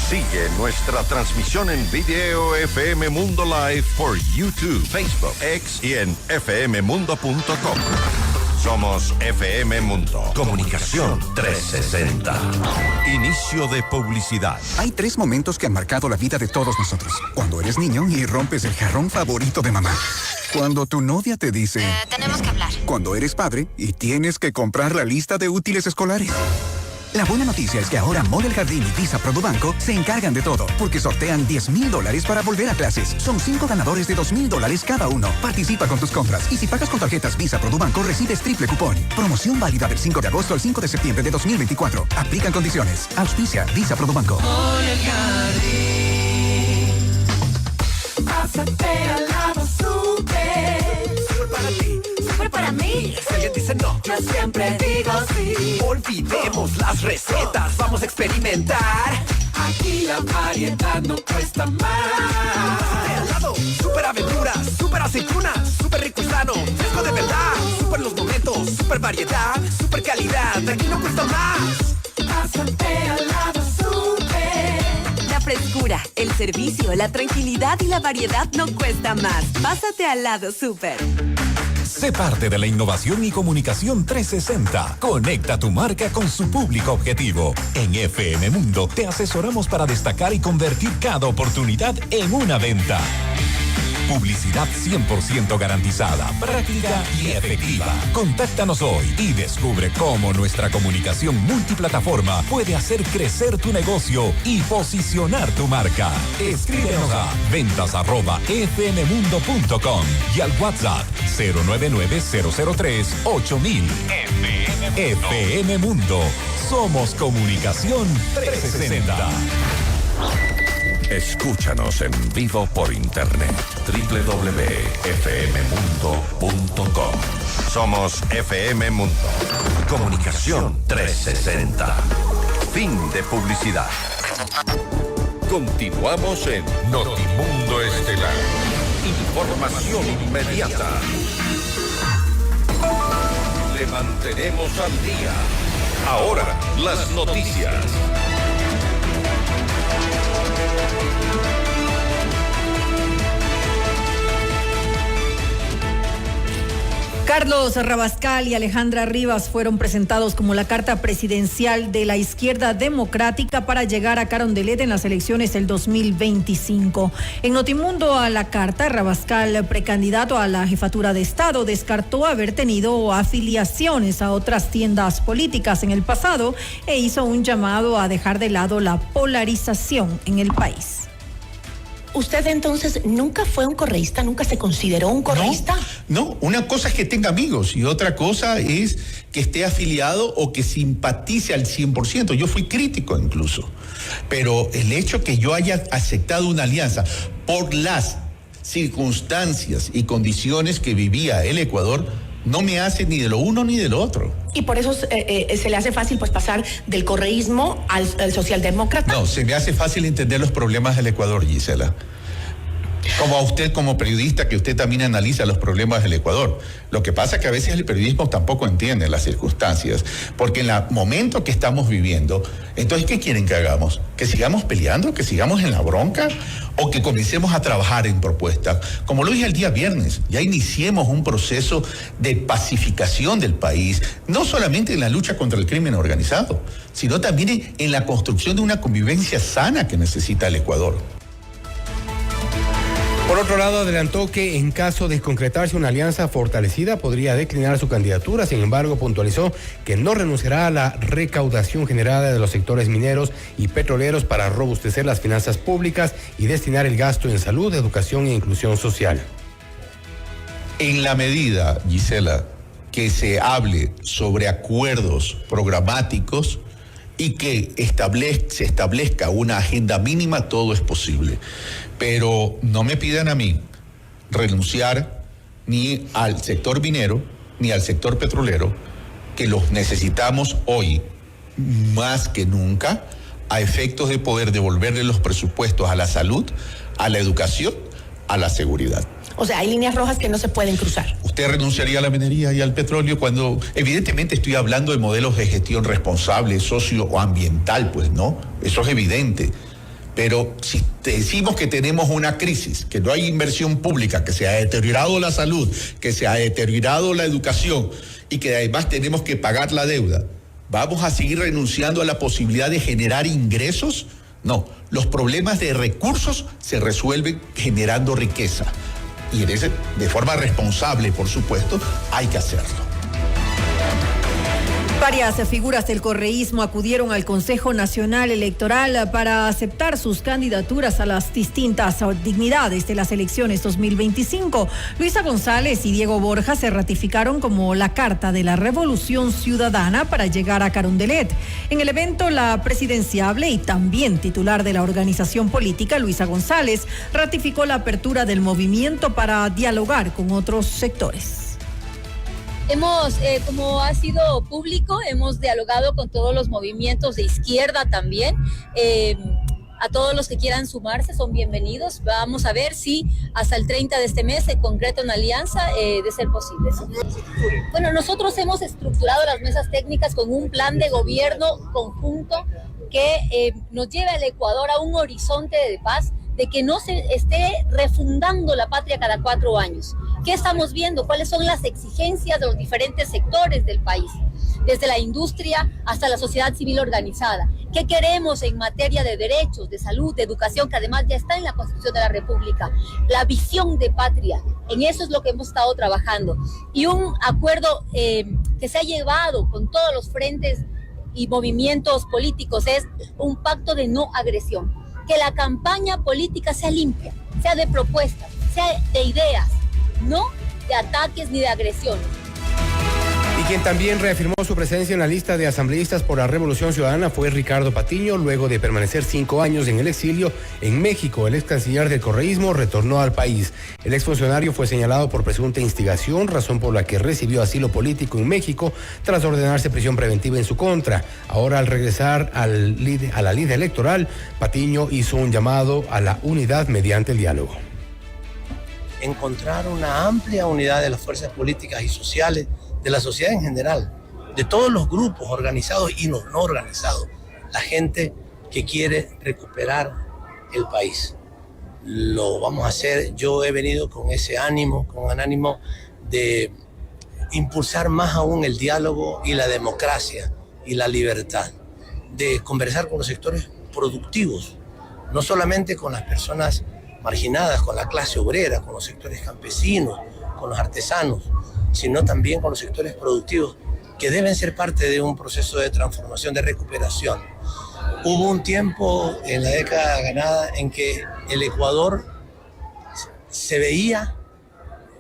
Sigue nuestra transmisión en video FM Mundo Live por YouTube, Facebook, X y en fmmundo.com. Somos FM Mundo. Comunicación 360. Inicio de publicidad. Hay 3 momentos que han marcado la vida de todos nosotros. Cuando eres niño y rompes el jarrón favorito de mamá. Cuando tu novia te dice... tenemos que hablar. Cuando eres padre y tienes que comprar la lista de útiles escolares. La buena noticia es que ahora Model Jardín y Visa Produbanco se encargan de todo, porque sortean $10,000 para volver a clases. Son 5 ganadores de $2,000 cada uno. Participa con tus compras, y si pagas con tarjetas Visa Produbanco recibes triple cupón. Promoción válida del 5 de agosto al 5 de septiembre de 2024. Aplican condiciones. Auspicia Visa Produbanco. Model Jardín. Pásate al lado súper. Súper para ti, Súper para mí. si alguien dice no, Yo siempre digo sí. olvidemos las recetas, vamos a experimentar. Aquí la variedad no cuesta más. Pásate al lado, súper aventuras, súper aceitunas, súper rico y sano, fresco de verdad, súper los momentos, súper variedad, súper calidad, aquí no cuesta más. Pásate al lado súper. La frescura, el servicio, la tranquilidad y la variedad no cuesta más. Pásate al lado súper. Sé parte de la innovación y comunicación 360. Conecta tu marca con su público objetivo. En FM Mundo te asesoramos para destacar y convertir cada oportunidad en una venta. Publicidad 100% garantizada, práctica y efectiva. Contáctanos hoy y descubre cómo nuestra comunicación multiplataforma puede hacer crecer tu negocio y posicionar tu marca. Escríbenos a ventas@fmmundo.com y al WhatsApp 099-003-8000. FM Mundo. Somos Comunicación 360. Escúchanos en vivo por internet. www.fmmundo.com. Somos FM Mundo. Comunicación 360. Fin de publicidad. Continuamos en Notimundo Estelar. Información inmediata. Le mantenemos al día. Ahora, las noticias. Carlos Rabascal y Alejandra Rivas fueron presentados como la carta presidencial de la izquierda democrática para llegar a Carondelet en las elecciones del 2025. En Notimundo a la carta, Rabascal, precandidato a la jefatura de Estado, descartó haber tenido afiliaciones a otras tiendas políticas en el pasado e hizo un llamado a dejar de lado la polarización en el país. ¿Usted entonces nunca fue un correísta? ¿Nunca se consideró un correísta? No, una cosa es que tenga amigos y otra cosa es que esté afiliado o que simpatice al 100%. Yo fui crítico incluso. Pero el hecho que yo haya aceptado una alianza por las circunstancias y condiciones que vivía el Ecuador no me hace ni de lo uno ni de lo otro. Y por eso se le hace fácil pues pasar del correísmo al socialdemócrata. No, se me hace fácil entender los problemas del Ecuador, Gisela. Como a usted como periodista, que usted también analiza los problemas del Ecuador. Lo que pasa es que a veces el periodismo tampoco entiende las circunstancias, porque en el momento que estamos viviendo, entonces, ¿qué quieren que hagamos? ¿Que sigamos peleando? ¿Que sigamos en la bronca? ¿O que comencemos a trabajar en propuestas? Como lo dije el día viernes, ya iniciemos un proceso de pacificación del país, no solamente en la lucha contra el crimen organizado, sino también en la construcción de una convivencia sana que necesita el Ecuador. Por otro lado, adelantó que en caso de concretarse una alianza fortalecida podría declinar su candidatura. Sin embargo, puntualizó que no renunciará a la recaudación generada de los sectores mineros y petroleros para robustecer las finanzas públicas y destinar el gasto en salud, educación e inclusión social. En la medida, Gisela, que se hable sobre acuerdos programáticos y que se establezca una agenda mínima, todo es posible. Pero no me pidan a mí renunciar ni al sector minero ni al sector petrolero, que los necesitamos hoy más que nunca a efectos de poder devolverle los presupuestos a la salud, a la educación, a la seguridad. O sea, hay líneas rojas que no se pueden cruzar. ¿Usted renunciaría a la minería y al petróleo cuando, evidentemente estoy hablando de modelos de gestión responsable, socioambiental, pues no? Eso es evidente. Pero si decimos que tenemos una crisis, que no hay inversión pública, que se ha deteriorado la salud, que se ha deteriorado la educación y que además tenemos que pagar la deuda, ¿vamos a seguir renunciando a la posibilidad de generar ingresos? No, los problemas de recursos se resuelven generando riqueza. Y de forma responsable, por supuesto, hay que hacerlo. Varias figuras del correísmo acudieron al Consejo Nacional Electoral para aceptar sus candidaturas a las distintas dignidades de las elecciones 2025. Luisa González y Diego Borja se ratificaron como la carta de la Revolución Ciudadana para llegar a Carondelet. En el evento, la presidenciable y también titular de la organización política, Luisa González, ratificó la apertura del movimiento para dialogar con otros sectores. Hemos, como ha sido público, hemos dialogado con todos los movimientos de izquierda también. A todos los que quieran sumarse son bienvenidos. Vamos a ver si hasta el 30 de este mes se concreta una alianza de ser posible, ¿sí? Bueno, nosotros hemos estructurado las mesas técnicas con un plan de gobierno conjunto que nos lleve al Ecuador a un horizonte de paz, de que no se esté refundando la patria cada 4 años. ¿Qué estamos viendo? ¿Cuáles son las exigencias de los diferentes sectores del país? Desde la industria hasta la sociedad civil organizada. ¿Qué queremos en materia de derechos, de salud, de educación, que además ya está en la Constitución de la República? La visión de patria, en eso es lo que hemos estado trabajando. Y un acuerdo que se ha llevado con todos los frentes y movimientos políticos es un pacto de no agresión. Que la campaña política sea limpia, sea de propuestas, sea de ideas, no de ataques ni de agresiones. Y quien también reafirmó su presencia en la lista de asambleístas por la Revolución Ciudadana fue Ricardo Patiño, luego de permanecer 5 años en el exilio en México. El ex canciller del correísmo retornó al país. El exfuncionario fue señalado por presunta instigación, razón por la que recibió asilo político en México tras ordenarse prisión preventiva en su contra. Ahora, al regresar a la lid electoral, Patiño hizo un llamado a la unidad mediante el diálogo. Encontrar una amplia unidad de las fuerzas políticas y sociales, de la sociedad en general, de todos los grupos organizados y no organizados, la gente que quiere recuperar el país. Lo vamos a hacer. Yo he venido con ese ánimo, con un ánimo de impulsar más aún el diálogo y la democracia y la libertad, de conversar con los sectores productivos, no solamente con las personas marginadas, con la clase obrera, con los sectores campesinos, con los artesanos, sino también con los sectores productivos que deben ser parte de un proceso de transformación, de recuperación. Hubo un tiempo en la década ganada en que el Ecuador se veía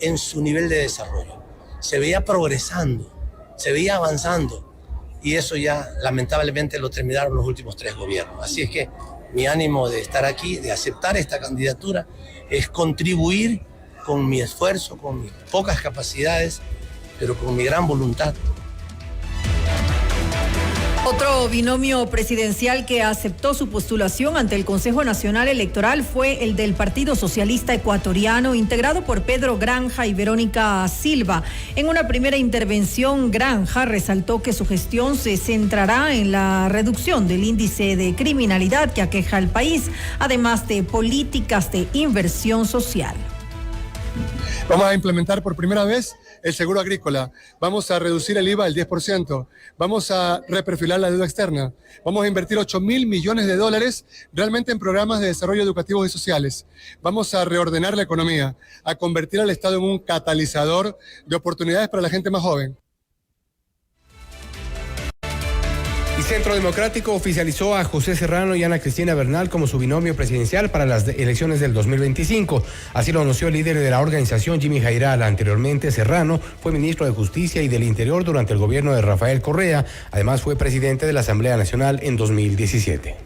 en su nivel de desarrollo, se veía progresando, se veía avanzando, y eso ya lamentablemente lo terminaron los últimos 3 gobiernos. Así es que mi ánimo de estar aquí, de aceptar esta candidatura, es contribuir con mi esfuerzo, con mis pocas capacidades, pero con mi gran voluntad. Otro binomio presidencial que aceptó su postulación ante el Consejo Nacional Electoral fue el del Partido Socialista Ecuatoriano, integrado por Pedro Granja y Verónica Silva. En una primera intervención, Granja resaltó que su gestión se centrará en la reducción del índice de criminalidad que aqueja al país, además de políticas de inversión social. Vamos a implementar por primera vez el seguro agrícola, vamos a reducir el IVA al 10%, vamos a reperfilar la deuda externa, vamos a invertir 8.000 millones de dólares realmente en programas de desarrollo educativos y sociales, vamos a reordenar la economía, a convertir al Estado en un catalizador de oportunidades para la gente más joven. Y Centro Democrático oficializó a José Serrano y Ana Cristina Bernal como su binomio presidencial para las elecciones del 2025. Así lo anunció el líder de la organización, Jimmy Jairal. Anteriormente, Serrano fue ministro de Justicia y del Interior durante el gobierno de Rafael Correa. Además, fue presidente de la Asamblea Nacional en 2017.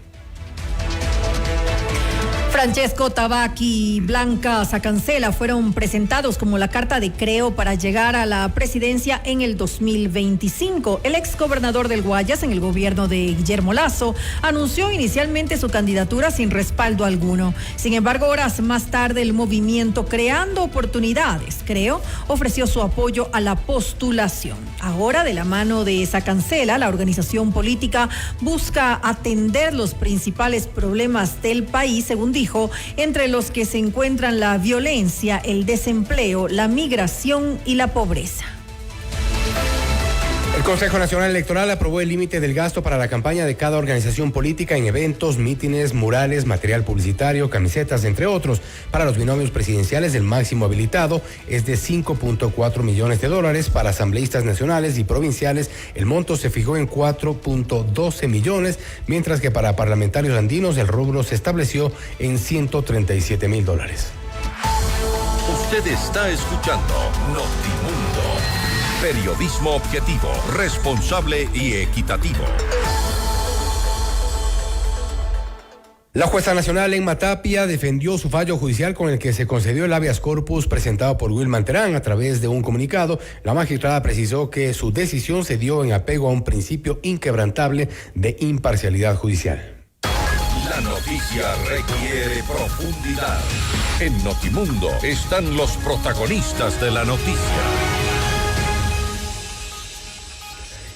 Francesco Tabaqui y Blanca Sacancela fueron presentados como la carta de creo para llegar a la presidencia en el 2025. El exgobernador del Guayas en el gobierno de Guillermo Lasso anunció inicialmente su candidatura sin respaldo alguno. Sin embargo, horas más tarde, el movimiento Creando Oportunidades, creo, ofreció su apoyo a la postulación. Ahora, de la mano de Sacancela, la organización política busca atender los principales problemas del país, según dijo, entre los que se encuentran la violencia, el desempleo, la migración y la pobreza. El Consejo Nacional Electoral aprobó el límite del gasto para la campaña de cada organización política en eventos, mítines, murales, material publicitario, camisetas, entre otros. Para los binomios presidenciales, el máximo habilitado es de $5.4 millones. Para asambleístas nacionales y provinciales, el monto se fijó en 4.12 millones, mientras que para parlamentarios andinos el rubro se estableció en $137,000. Usted está escuchando Notimundo. Periodismo objetivo, responsable y equitativo. La jueza nacional Emma Tapia defendió su fallo judicial con el que se concedió el habeas corpus presentado por Wilman Terán. A través de un comunicado, la magistrada precisó que su decisión se dio en apego a un principio inquebrantable de imparcialidad judicial. La noticia requiere profundidad. En Notimundo están los protagonistas de la noticia.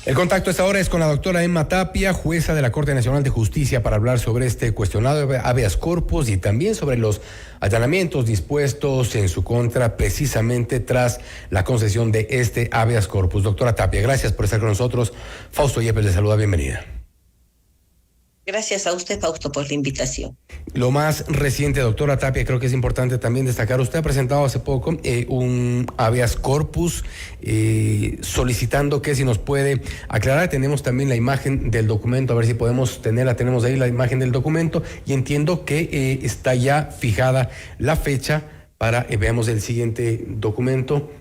El contacto a esta hora es con la doctora Emma Tapia, jueza de la Corte Nacional de Justicia, para hablar sobre este cuestionado habeas corpus y también sobre los allanamientos dispuestos en su contra precisamente tras la concesión de este habeas corpus. Doctora Tapia, gracias por estar con nosotros. Fausto Yepes le saluda, bienvenida. Gracias a usted, Fausto, por la invitación. Lo más reciente, doctora Tapia, creo que es importante también destacar, usted ha presentado hace poco un habeas corpus solicitando que, si nos puede aclarar, tenemos también la imagen del documento, a ver si podemos tenerla, tenemos ahí la imagen del documento, y entiendo que está ya fijada la fecha para, veamos el siguiente documento,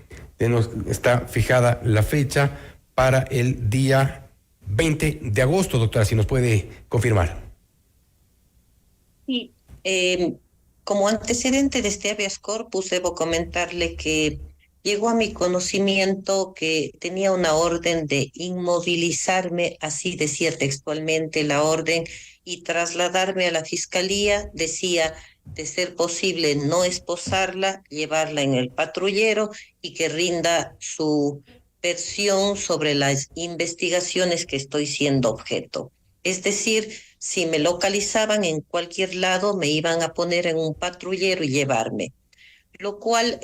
está fijada la fecha para el día 20 de agosto, doctora, si nos puede confirmar. Sí, como antecedente de este habeas corpus, debo comentarle que llegó a mi conocimiento que tenía una orden de inmovilizarme, así decía textualmente la orden, y trasladarme a la fiscalía. Decía, de ser posible, no esposarla, llevarla en el patrullero y que rinda su versión sobre las investigaciones que estoy siendo objeto. Es decir, si me localizaban en cualquier lado, me iban a poner en un patrullero y llevarme. Lo cual,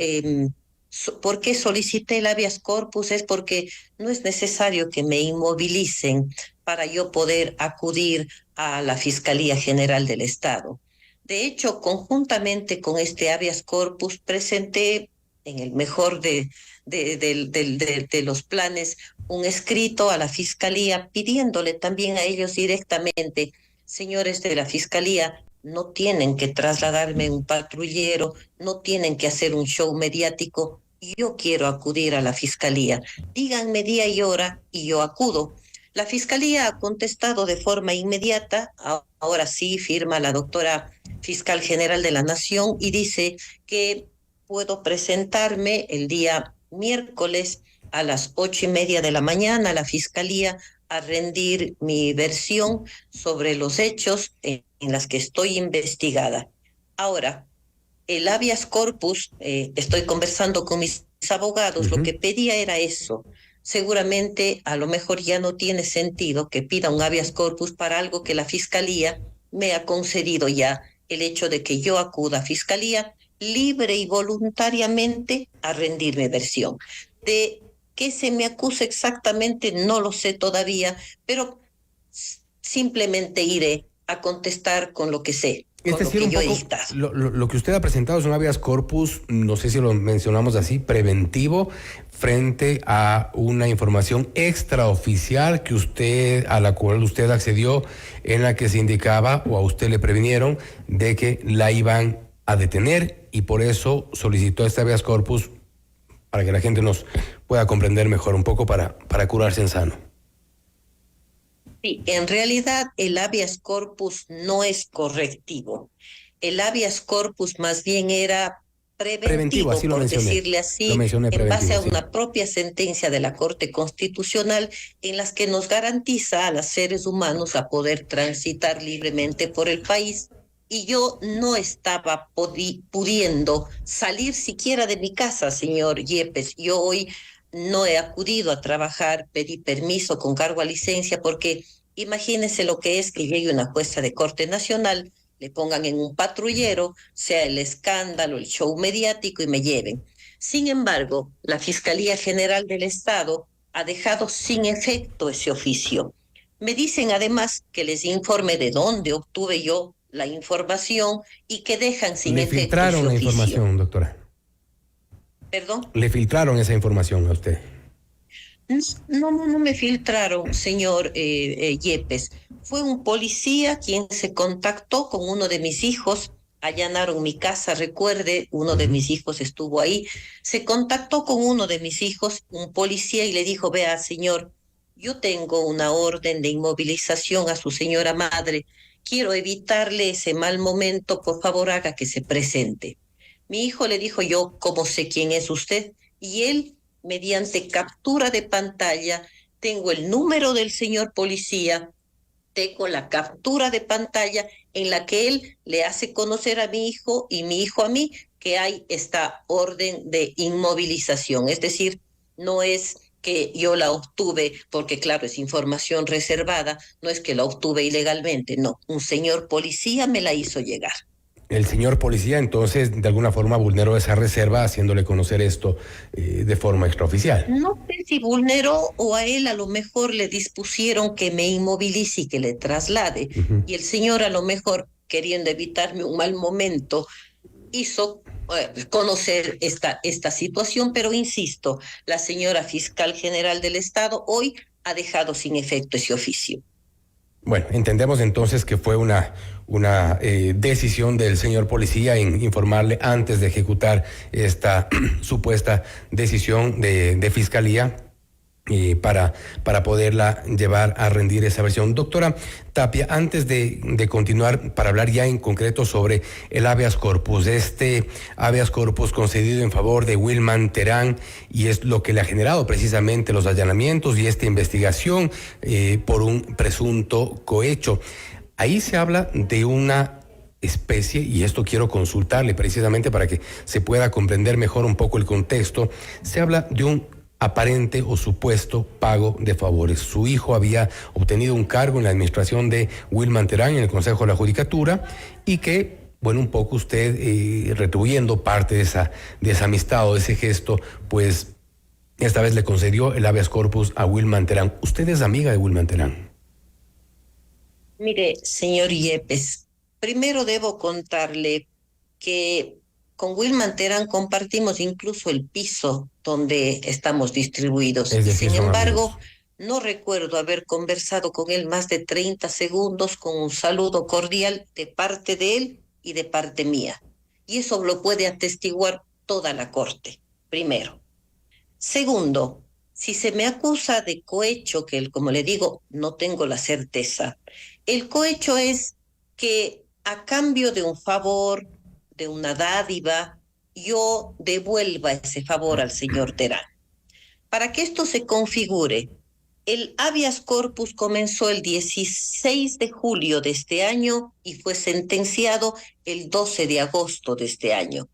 ¿por qué solicité el habeas corpus? Es porque no es necesario que me inmovilicen para yo poder acudir a la Fiscalía General del Estado. De hecho, conjuntamente con este habeas corpus, presenté, en el mejor de los planes, un escrito a la Fiscalía pidiéndole también a ellos directamente: señores de la Fiscalía, no tienen que trasladarme en un patrullero, no tienen que hacer un show mediático, yo quiero acudir a la Fiscalía, díganme día y hora y yo acudo. La Fiscalía ha contestado de forma inmediata, ahora sí firma la doctora Fiscal General de la Nación y dice que puedo presentarme el día miércoles a las 8:30 de la mañana a la Fiscalía a rendir mi versión sobre los hechos en las que estoy investigada. Ahora, el habeas corpus, estoy conversando con mis abogados, lo que pedía era eso. Seguramente a lo mejor ya no tiene sentido que pida un habeas corpus para algo que la Fiscalía me ha concedido ya, el hecho de que yo acuda a Fiscalía libre y voluntariamente a rendir mi versión. De qué se me acusa exactamente no lo sé todavía, pero simplemente iré a contestar con lo que sé. Es decir, un poco, lo que usted ha presentado es un habeas corpus, no sé si lo mencionamos así, preventivo, frente a una información extraoficial a la cual usted accedió, en la que se indicaba, o a usted le previnieron, de que la iban a detener, y por eso solicitó este habeas corpus, para que la gente nos pueda comprender mejor, un poco para curarse en sano. Sí, en realidad el habeas corpus no es correctivo. El habeas corpus más bien era preventivo, así por mencioné. decirle así, en base a una propia sentencia de la Corte Constitucional en las que nos garantiza a los seres humanos a poder transitar libremente por el país. Y yo no estaba pudiendo salir siquiera de mi casa, señor Yepes. Yo hoy no he acudido a trabajar, pedí permiso con cargo a licencia, porque imagínense lo que es que llegue una jueza de Corte Nacional, le pongan en un patrullero, sea el escándalo, el show mediático y me lleven. Sin embargo, la Fiscalía General del Estado ha dejado sin efecto ese oficio. Me dicen además que les informe de dónde obtuve yo la información y que dejan sin efecto ese oficio. Le filtraron la información, doctora. ¿Perdón? Le filtraron esa información a usted. No me filtraron, señor Yepes. Fue un policía quien se contactó con uno de mis hijos, allanaron mi casa, recuerde, uno de mis hijos estuvo ahí, se contactó con uno de mis hijos, un policía, y le dijo, vea, señor, yo tengo una orden de inmovilización a su señora madre, quiero evitarle ese mal momento, por favor haga que se presente. Mi hijo le dijo, yo cómo sé quién es usted, y él, mediante captura de pantalla, tengo el número del señor policía, tengo la captura de pantalla en la que él le hace conocer a mi hijo y mi hijo a mí que hay esta orden de inmovilización. Es decir, no es que yo la obtuve porque, claro, es información reservada, no es que la obtuve ilegalmente, no, un señor policía me la hizo llegar. El señor policía entonces de alguna forma vulneró esa reserva haciéndole conocer esto de forma extraoficial. No sé si vulneró o a él a lo mejor le dispusieron que me inmovilice y que le traslade. Y el señor a lo mejor, queriendo evitarme un mal momento, hizo conocer esta situación, pero insisto, la señora Fiscal General del Estado hoy ha dejado sin efecto ese oficio. Bueno, entendemos entonces que fue una decisión del señor policía en informarle antes de ejecutar esta supuesta decisión de fiscalía para poderla llevar a rendir esa versión. Doctora Tapia, antes de continuar para hablar ya en concreto sobre el habeas corpus, este habeas corpus concedido en favor de Wilman Terán, y es lo que le ha generado precisamente los allanamientos y esta investigación por un presunto cohecho. Ahí se habla de una especie, y esto quiero consultarle precisamente para que se pueda comprender mejor un poco el contexto, se habla de un aparente o supuesto pago de favores. Su hijo había obtenido un cargo en la administración de Wilman Terán en el Consejo de la Judicatura, y que, bueno, un poco usted retribuyendo parte de esa amistad o de ese gesto, pues esta vez le concedió el habeas corpus a Wilman Terán. ¿Usted es amiga de Wilman Terán? Mire, señor Yepes, primero debo contarle que con Wilman Terán compartimos incluso el piso donde estamos distribuidos. Sin embargo, no recuerdo haber conversado con él más de 30 segundos con un saludo cordial de parte de él y de parte mía. Y eso lo puede atestiguar toda la Corte, primero. Segundo, si se me acusa de cohecho, que como le digo, no tengo la certeza. El cohecho es que a cambio de un favor, de una dádiva, yo devuelva ese favor al señor Terán. Para que esto se configure, El habeas corpus comenzó el 16 de julio de este año y fue sentenciado el 12 de agosto de este año.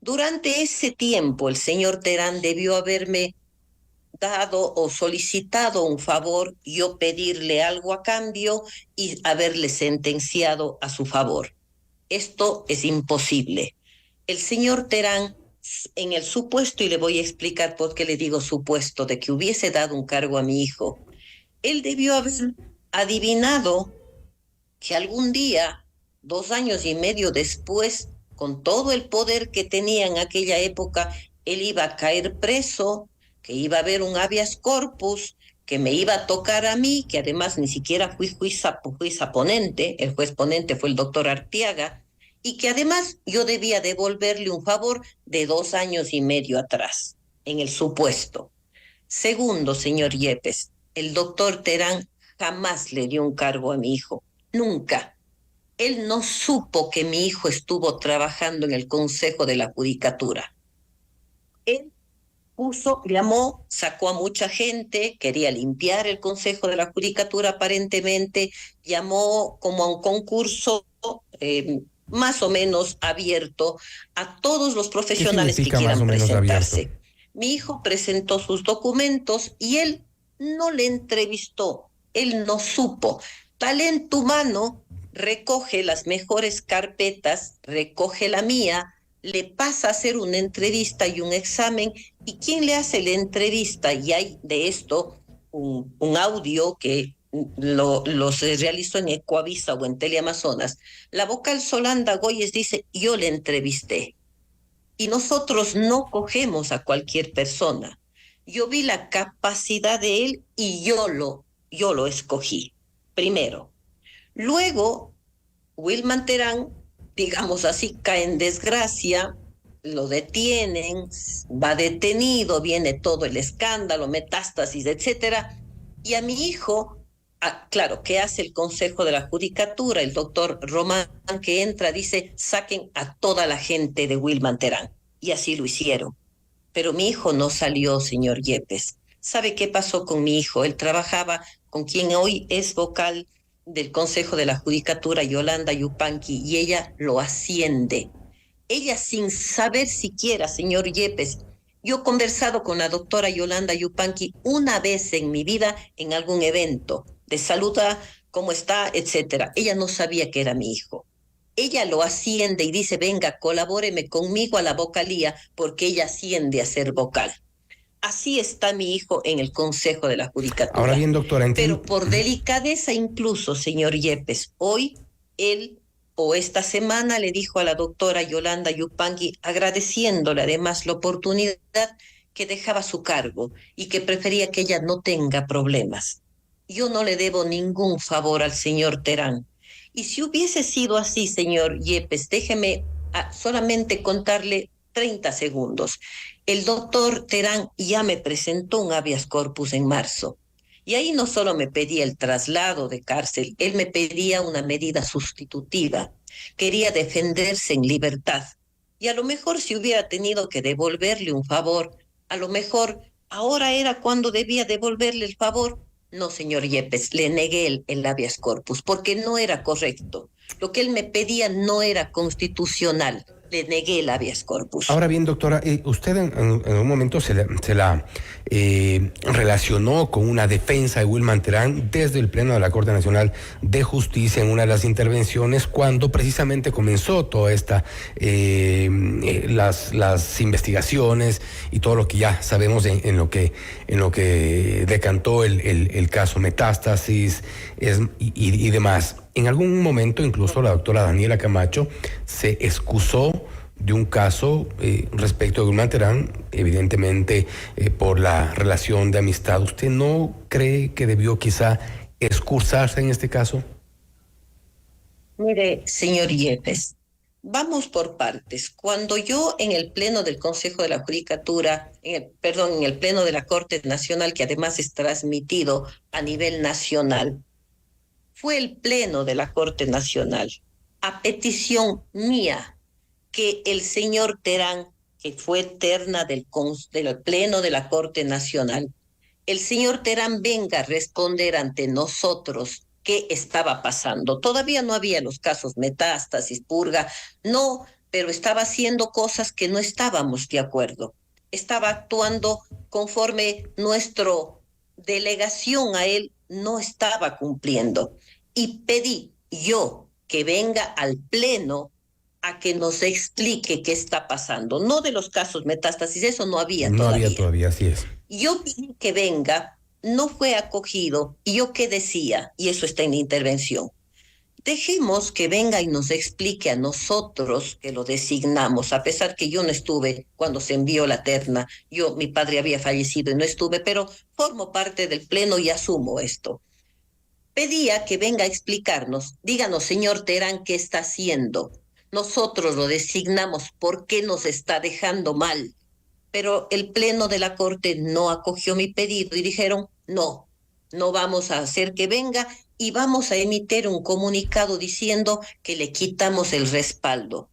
Durante ese tiempo, el señor Terán debió haberme dado o solicitado un favor, yo pedirle algo a cambio y haberle sentenciado a su favor. Esto es imposible. El señor Terán, en el supuesto, y le voy a explicar por qué le digo supuesto, de que hubiese dado un cargo a mi hijo, él debió haber adivinado que algún día, 2 años y medio después, con todo el poder que tenía en aquella época, él iba a caer preso, que iba a haber un habeas corpus, que me iba a tocar a mí, que además ni siquiera fui juez ponente, el juez ponente fue el doctor Arteaga, y que además yo debía devolverle un favor de 2 años y medio atrás, en el supuesto. Segundo, señor Yepes, el doctor Terán jamás le dio un cargo a mi hijo, nunca. Él no supo que mi hijo estuvo trabajando en el Consejo de la Judicatura. Él llamó, sacó a mucha gente, quería limpiar el Consejo de la Judicatura aparentemente, llamó como a un concurso más o menos abierto a todos los profesionales que quieran presentarse. Abierto? Mi hijo presentó sus documentos y él no le entrevistó, él no supo. Talento humano recoge las mejores carpetas, recoge la mía, le pasa a hacer una entrevista y un examen, y quien le hace la entrevista, y hay de esto un audio que se realizó en Ecuavisa o en Teleamazonas, la vocal Solanda Goyes dice, yo le entrevisté. Y nosotros no cogemos a cualquier persona. Yo vi la capacidad de él y yo lo escogí, primero. Luego, Wilman Terán, digamos así, cae en desgracia, lo detienen, va detenido, viene todo el escándalo, metástasis, etcétera, y a mi hijo, claro, ¿qué hace el Consejo de la Judicatura? El doctor Román, que entra, dice, saquen a toda la gente de Wilman Terán, y así lo hicieron. Pero mi hijo no salió, señor Yepes. ¿Sabe qué pasó con mi hijo? Él trabajaba con quien hoy es vocal del Consejo de la Judicatura, Yolanda Yupanqui, y ella lo asciende. Ella sin saber siquiera, señor Yepes, yo he conversado con la doctora Yolanda Yupanqui una vez en mi vida en algún evento de salud, cómo está, etcétera. Ella no sabía que era mi hijo. Ella lo asciende y dice, venga, colabóreme conmigo a la vocalía, porque ella asciende a ser vocal. Así está mi hijo en el Consejo de la Judicatura. Ahora bien, doctora, pero por delicadeza incluso, señor Yepes, hoy él o esta semana le dijo a la doctora Yolanda Yupanqui, agradeciéndole además la oportunidad, que dejaba su cargo y que prefería que ella no tenga problemas. Yo no le debo ningún favor al señor Terán. Y si hubiese sido así, señor Yepes, déjeme solamente contarle 30 segundos. El doctor Terán ya me presentó un habeas corpus en marzo. Y ahí no solo me pedía el traslado de cárcel, él me pedía una medida sustitutiva. Quería defenderse en libertad. Y a lo mejor si hubiera tenido que devolverle un favor, a lo mejor ahora era cuando debía devolverle el favor. No, señor Yepes, le negué el habeas corpus porque no era correcto. Lo que él me pedía no era constitucional. Le negué el habeas corpus. Ahora bien, doctora, usted en un momento se la relacionó con una defensa de Wilman Terán desde el Pleno de la Corte Nacional de Justicia en una de las intervenciones cuando precisamente comenzó toda esta las investigaciones y todo lo que ya sabemos en lo que decantó el caso Metástasis y demás. En algún momento incluso la doctora Daniela Camacho se excusó de un caso respecto de Wilman Terán, evidentemente por la relación de amistad. ¿Usted no cree que debió quizá excusarse en este caso? Mire, señor Yepes, vamos por partes. Cuando yo en el Pleno del Consejo de la Judicatura, en el Pleno de la Corte Nacional, que además es transmitido a nivel nacional, fue el Pleno de la Corte Nacional, a petición mía, que el señor Terán, que fue terna del Pleno de la Corte Nacional, el señor Terán venga a responder ante nosotros qué estaba pasando. Todavía no había los casos metástasis, purga, no, pero estaba haciendo cosas que no estábamos de acuerdo. Estaba actuando conforme nuestra delegación a él no estaba cumpliendo. Y pedí yo que venga al pleno a que nos explique qué está pasando. No de los casos metástasis, eso no había todavía. No había todavía, así es. Yo pedí que venga, no fue acogido. ¿Y yo qué decía? Y eso está en la intervención. Dejemos que venga y nos explique a nosotros que lo designamos, a pesar que yo no estuve cuando se envió la terna. Mi padre había fallecido y no estuve, pero formo parte del pleno y asumo esto. Pedía que venga a explicarnos, díganos, señor Terán, ¿qué está haciendo? Nosotros lo designamos, ¿por qué nos está dejando mal? Pero el pleno de la Corte no acogió mi pedido y dijeron, no vamos a hacer que venga y vamos a emitir un comunicado diciendo que le quitamos el respaldo.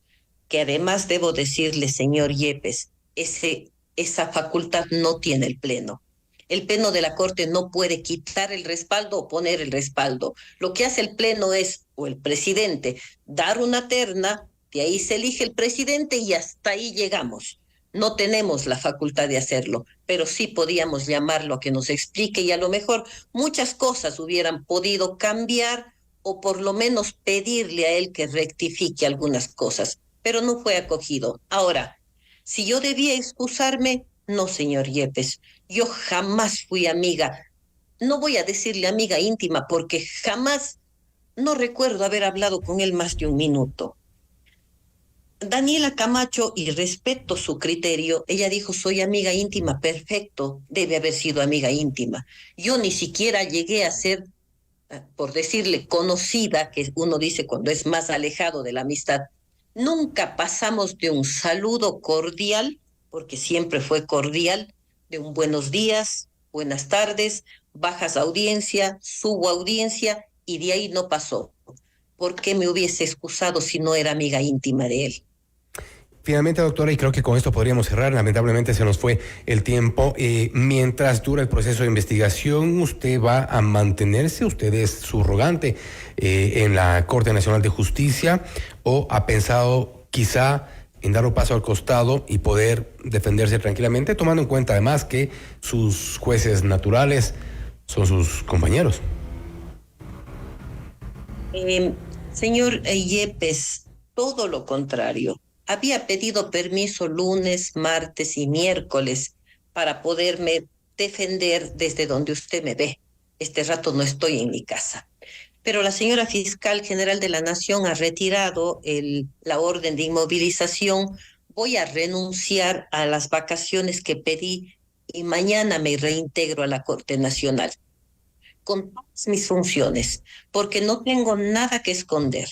Que además debo decirle, señor Yepes, esa facultad no tiene el pleno. El pleno de la Corte no puede quitar el respaldo o poner el respaldo. Lo que hace el pleno es, o el presidente, dar una terna, de ahí se elige el presidente y hasta ahí llegamos. No tenemos la facultad de hacerlo, pero sí podíamos llamarlo a que nos explique y a lo mejor muchas cosas hubieran podido cambiar o por lo menos pedirle a él que rectifique algunas cosas, pero no fue acogido. Ahora, si yo debía excusarme, no, señor Yepes, yo jamás fui amiga, no voy a decirle amiga íntima porque jamás, no recuerdo haber hablado con él más de un minuto. Daniela Camacho, y respeto su criterio, ella dijo, soy amiga íntima, perfecto, debe haber sido amiga íntima. Yo ni siquiera llegué a ser, por decirle, conocida, que uno dice cuando es más alejado de la amistad. Nunca pasamos de un saludo cordial, porque siempre fue cordial, de un buenos días, buenas tardes, bajas audiencia, subo audiencia, y de ahí no pasó. ¿Por qué me hubiese excusado si no era amiga íntima de él? Finalmente, doctora, y creo que con esto podríamos cerrar, lamentablemente se nos fue el tiempo. Mientras dura el proceso de investigación, ¿usted va a mantenerse? ¿Usted es subrogante en la Corte Nacional de Justicia o ha pensado quizá en dar un paso al costado y poder defenderse tranquilamente, tomando en cuenta además que sus jueces naturales son sus compañeros? Señor Yepes, todo lo contrario. Había pedido permiso lunes, martes y miércoles para poderme defender desde donde usted me ve. Este rato no estoy en mi casa. Pero la señora fiscal general de la Nación ha retirado la orden de inmovilización. Voy a renunciar a las vacaciones que pedí y mañana me reintegro a la Corte Nacional con todas mis funciones, porque no tengo nada que esconder.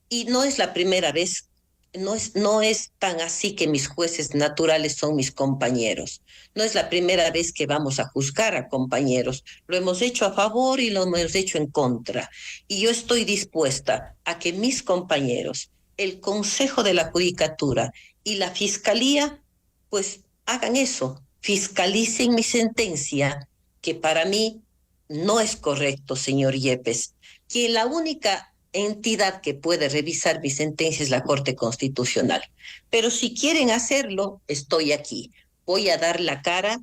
Y no es la primera vez, no es tan así que mis jueces naturales son mis compañeros. No es la primera vez que vamos a juzgar a compañeros. Lo hemos hecho a favor y lo hemos hecho en contra. Y yo estoy dispuesta a que mis compañeros, el Consejo de la Judicatura y la Fiscalía, pues hagan eso, fiscalicen mi sentencia, que para mí no es correcto, señor Yepes, que la única entidad que puede revisar mi sentencia es la Corte Constitucional. Pero si quieren hacerlo, estoy aquí. Voy a dar la cara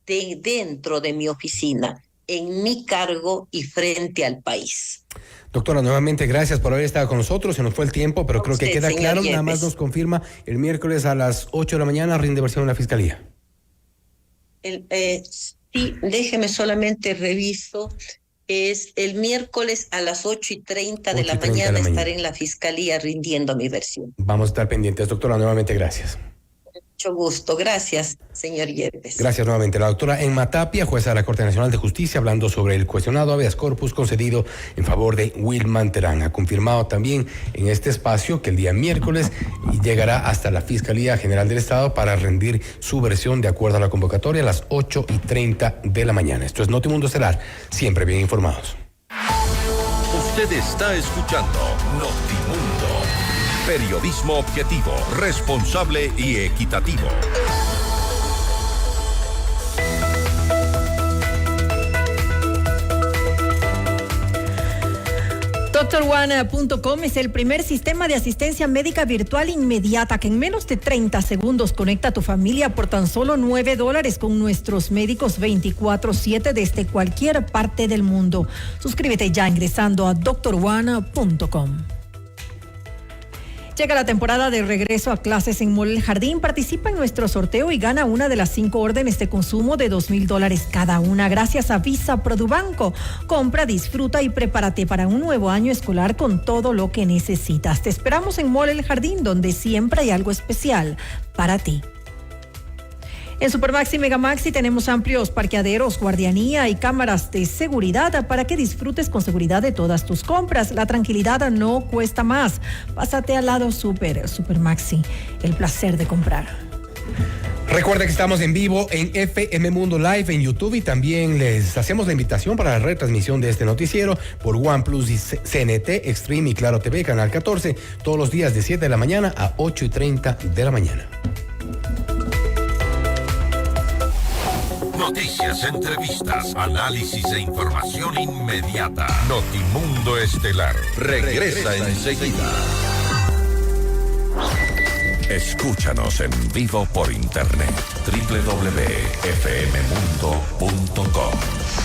dentro de mi oficina, en mi cargo y frente al país. Doctora, nuevamente gracias por haber estado con nosotros. Se nos fue el tiempo, pero creo que queda claro. Nada más nos confirma, el miércoles a las 8 de la mañana rinde versión en la Fiscalía. Sí, déjeme solamente reviso. Es el miércoles a las 8:30 de la mañana estaré en la Fiscalía rindiendo mi versión. Vamos a estar pendientes. Doctora, nuevamente gracias. Mucho gusto. Gracias, señor Yepes. Gracias nuevamente. La doctora Emma Tapia, jueza de la Corte Nacional de Justicia, hablando sobre el cuestionado habeas corpus concedido en favor de Wilman Terán. Ha confirmado también en este espacio que el día miércoles llegará hasta la Fiscalía General del Estado para rendir su versión de acuerdo a la convocatoria a las 8:30 de la mañana. Esto es Notimundo Estelar, siempre bien informados. Usted está escuchando Notimundo. Periodismo objetivo, responsable y equitativo. DrOne.com es el primer sistema de asistencia médica virtual inmediata que en menos de 30 segundos conecta a tu familia por tan solo $9 con nuestros médicos 24/7 desde cualquier parte del mundo. Suscríbete ya ingresando a DrOne.com. Llega la temporada de regreso a clases en Mall El Jardín. Participa en nuestro sorteo y gana una de las 5 órdenes de consumo de $2,000 cada una gracias a Visa Produbanco. Compra, disfruta y prepárate para un nuevo año escolar con todo lo que necesitas. Te esperamos en Mall El Jardín, donde siempre hay algo especial para ti. En Supermaxi y Megamaxi tenemos amplios parqueaderos, guardianía y cámaras de seguridad para que disfrutes con seguridad de todas tus compras. La tranquilidad no cuesta más. Pásate al lado Supermaxi. El placer de comprar. Recuerda que estamos en vivo en FM Mundo Live en YouTube y también les hacemos la invitación para la retransmisión de este noticiero por OnePlus y CNT, Extreme y Claro TV, Canal 14, todos los días de 7 de la mañana a 8:30 de la mañana. Noticias, entrevistas, análisis e información inmediata. Notimundo Estelar regresa enseguida. Escúchanos en vivo por internet. www.fmmundo.com.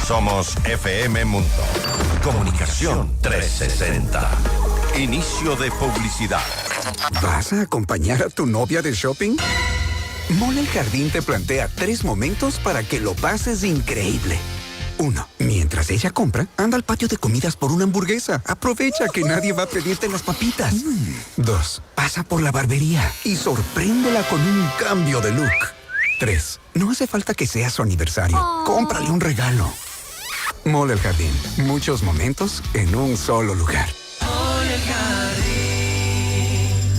Somos FM Mundo. Comunicación 360. Inicio de publicidad. ¿Vas a acompañar a tu novia de shopping? Mall El Jardín te plantea 3 momentos para que lo pases increíble. 1. Mientras ella compra, anda al patio de comidas por una hamburguesa. Aprovecha que nadie va a pedirte las papitas. 2. Pasa por la barbería y sorpréndela con un cambio de look. 3. No hace falta que sea su aniversario. Cómprale un regalo. Mall El Jardín. Muchos momentos en un solo lugar.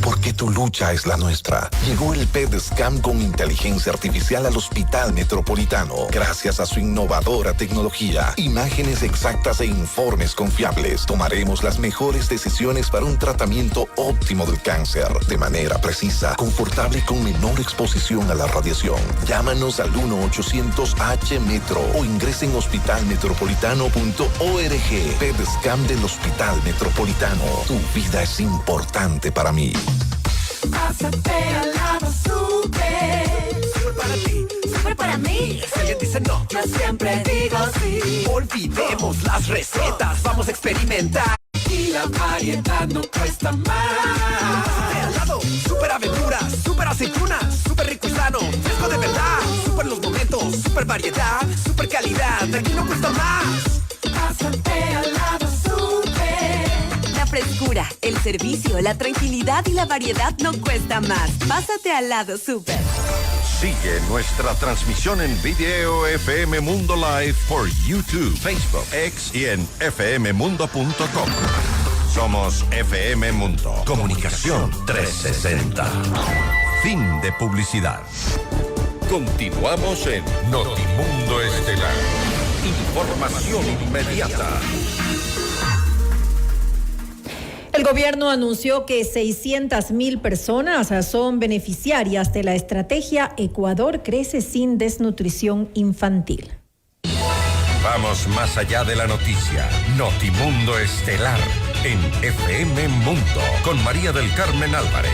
Porque tu lucha es la nuestra. Llegó el PET-Scan con inteligencia artificial al Hospital Metropolitano. Gracias a su innovadora tecnología, imágenes exactas e informes confiables, tomaremos las mejores decisiones para un tratamiento óptimo del cáncer, de manera precisa, confortable y con menor exposición a la radiación. Llámanos al 1-800-H-METRO o ingresen en hospitalmetropolitano.org. PET-Scan del Hospital Metropolitano. Tu vida es importante para mí. Pásate al lado Super. Super para ti, Super para mí. Si alguien dice no, yo siempre digo sí. Olvidemos las recetas, vamos a experimentar. Y la variedad no cuesta más. Pásate al lado, Super aventura, Super aceituna, Super rico y sano, fresco de verdad. Super los momentos, Super variedad, Super calidad, aquí no cuesta más. Pásate al lado Super. La frescura, el servicio, la tranquilidad y la variedad no cuesta más. Pásate al lado Super. Sigue nuestra transmisión en video FM Mundo Live por YouTube, Facebook, X y en fmmundo.com. Somos FM Mundo. Comunicación 360. Fin de publicidad. Continuamos en Notimundo Estelar. Información inmediata. El gobierno anunció que 600,000 personas son beneficiarias de la estrategia Ecuador Crece sin Desnutrición Infantil. Vamos más allá de la noticia. Notimundo Estelar en FM Mundo con María del Carmen Álvarez.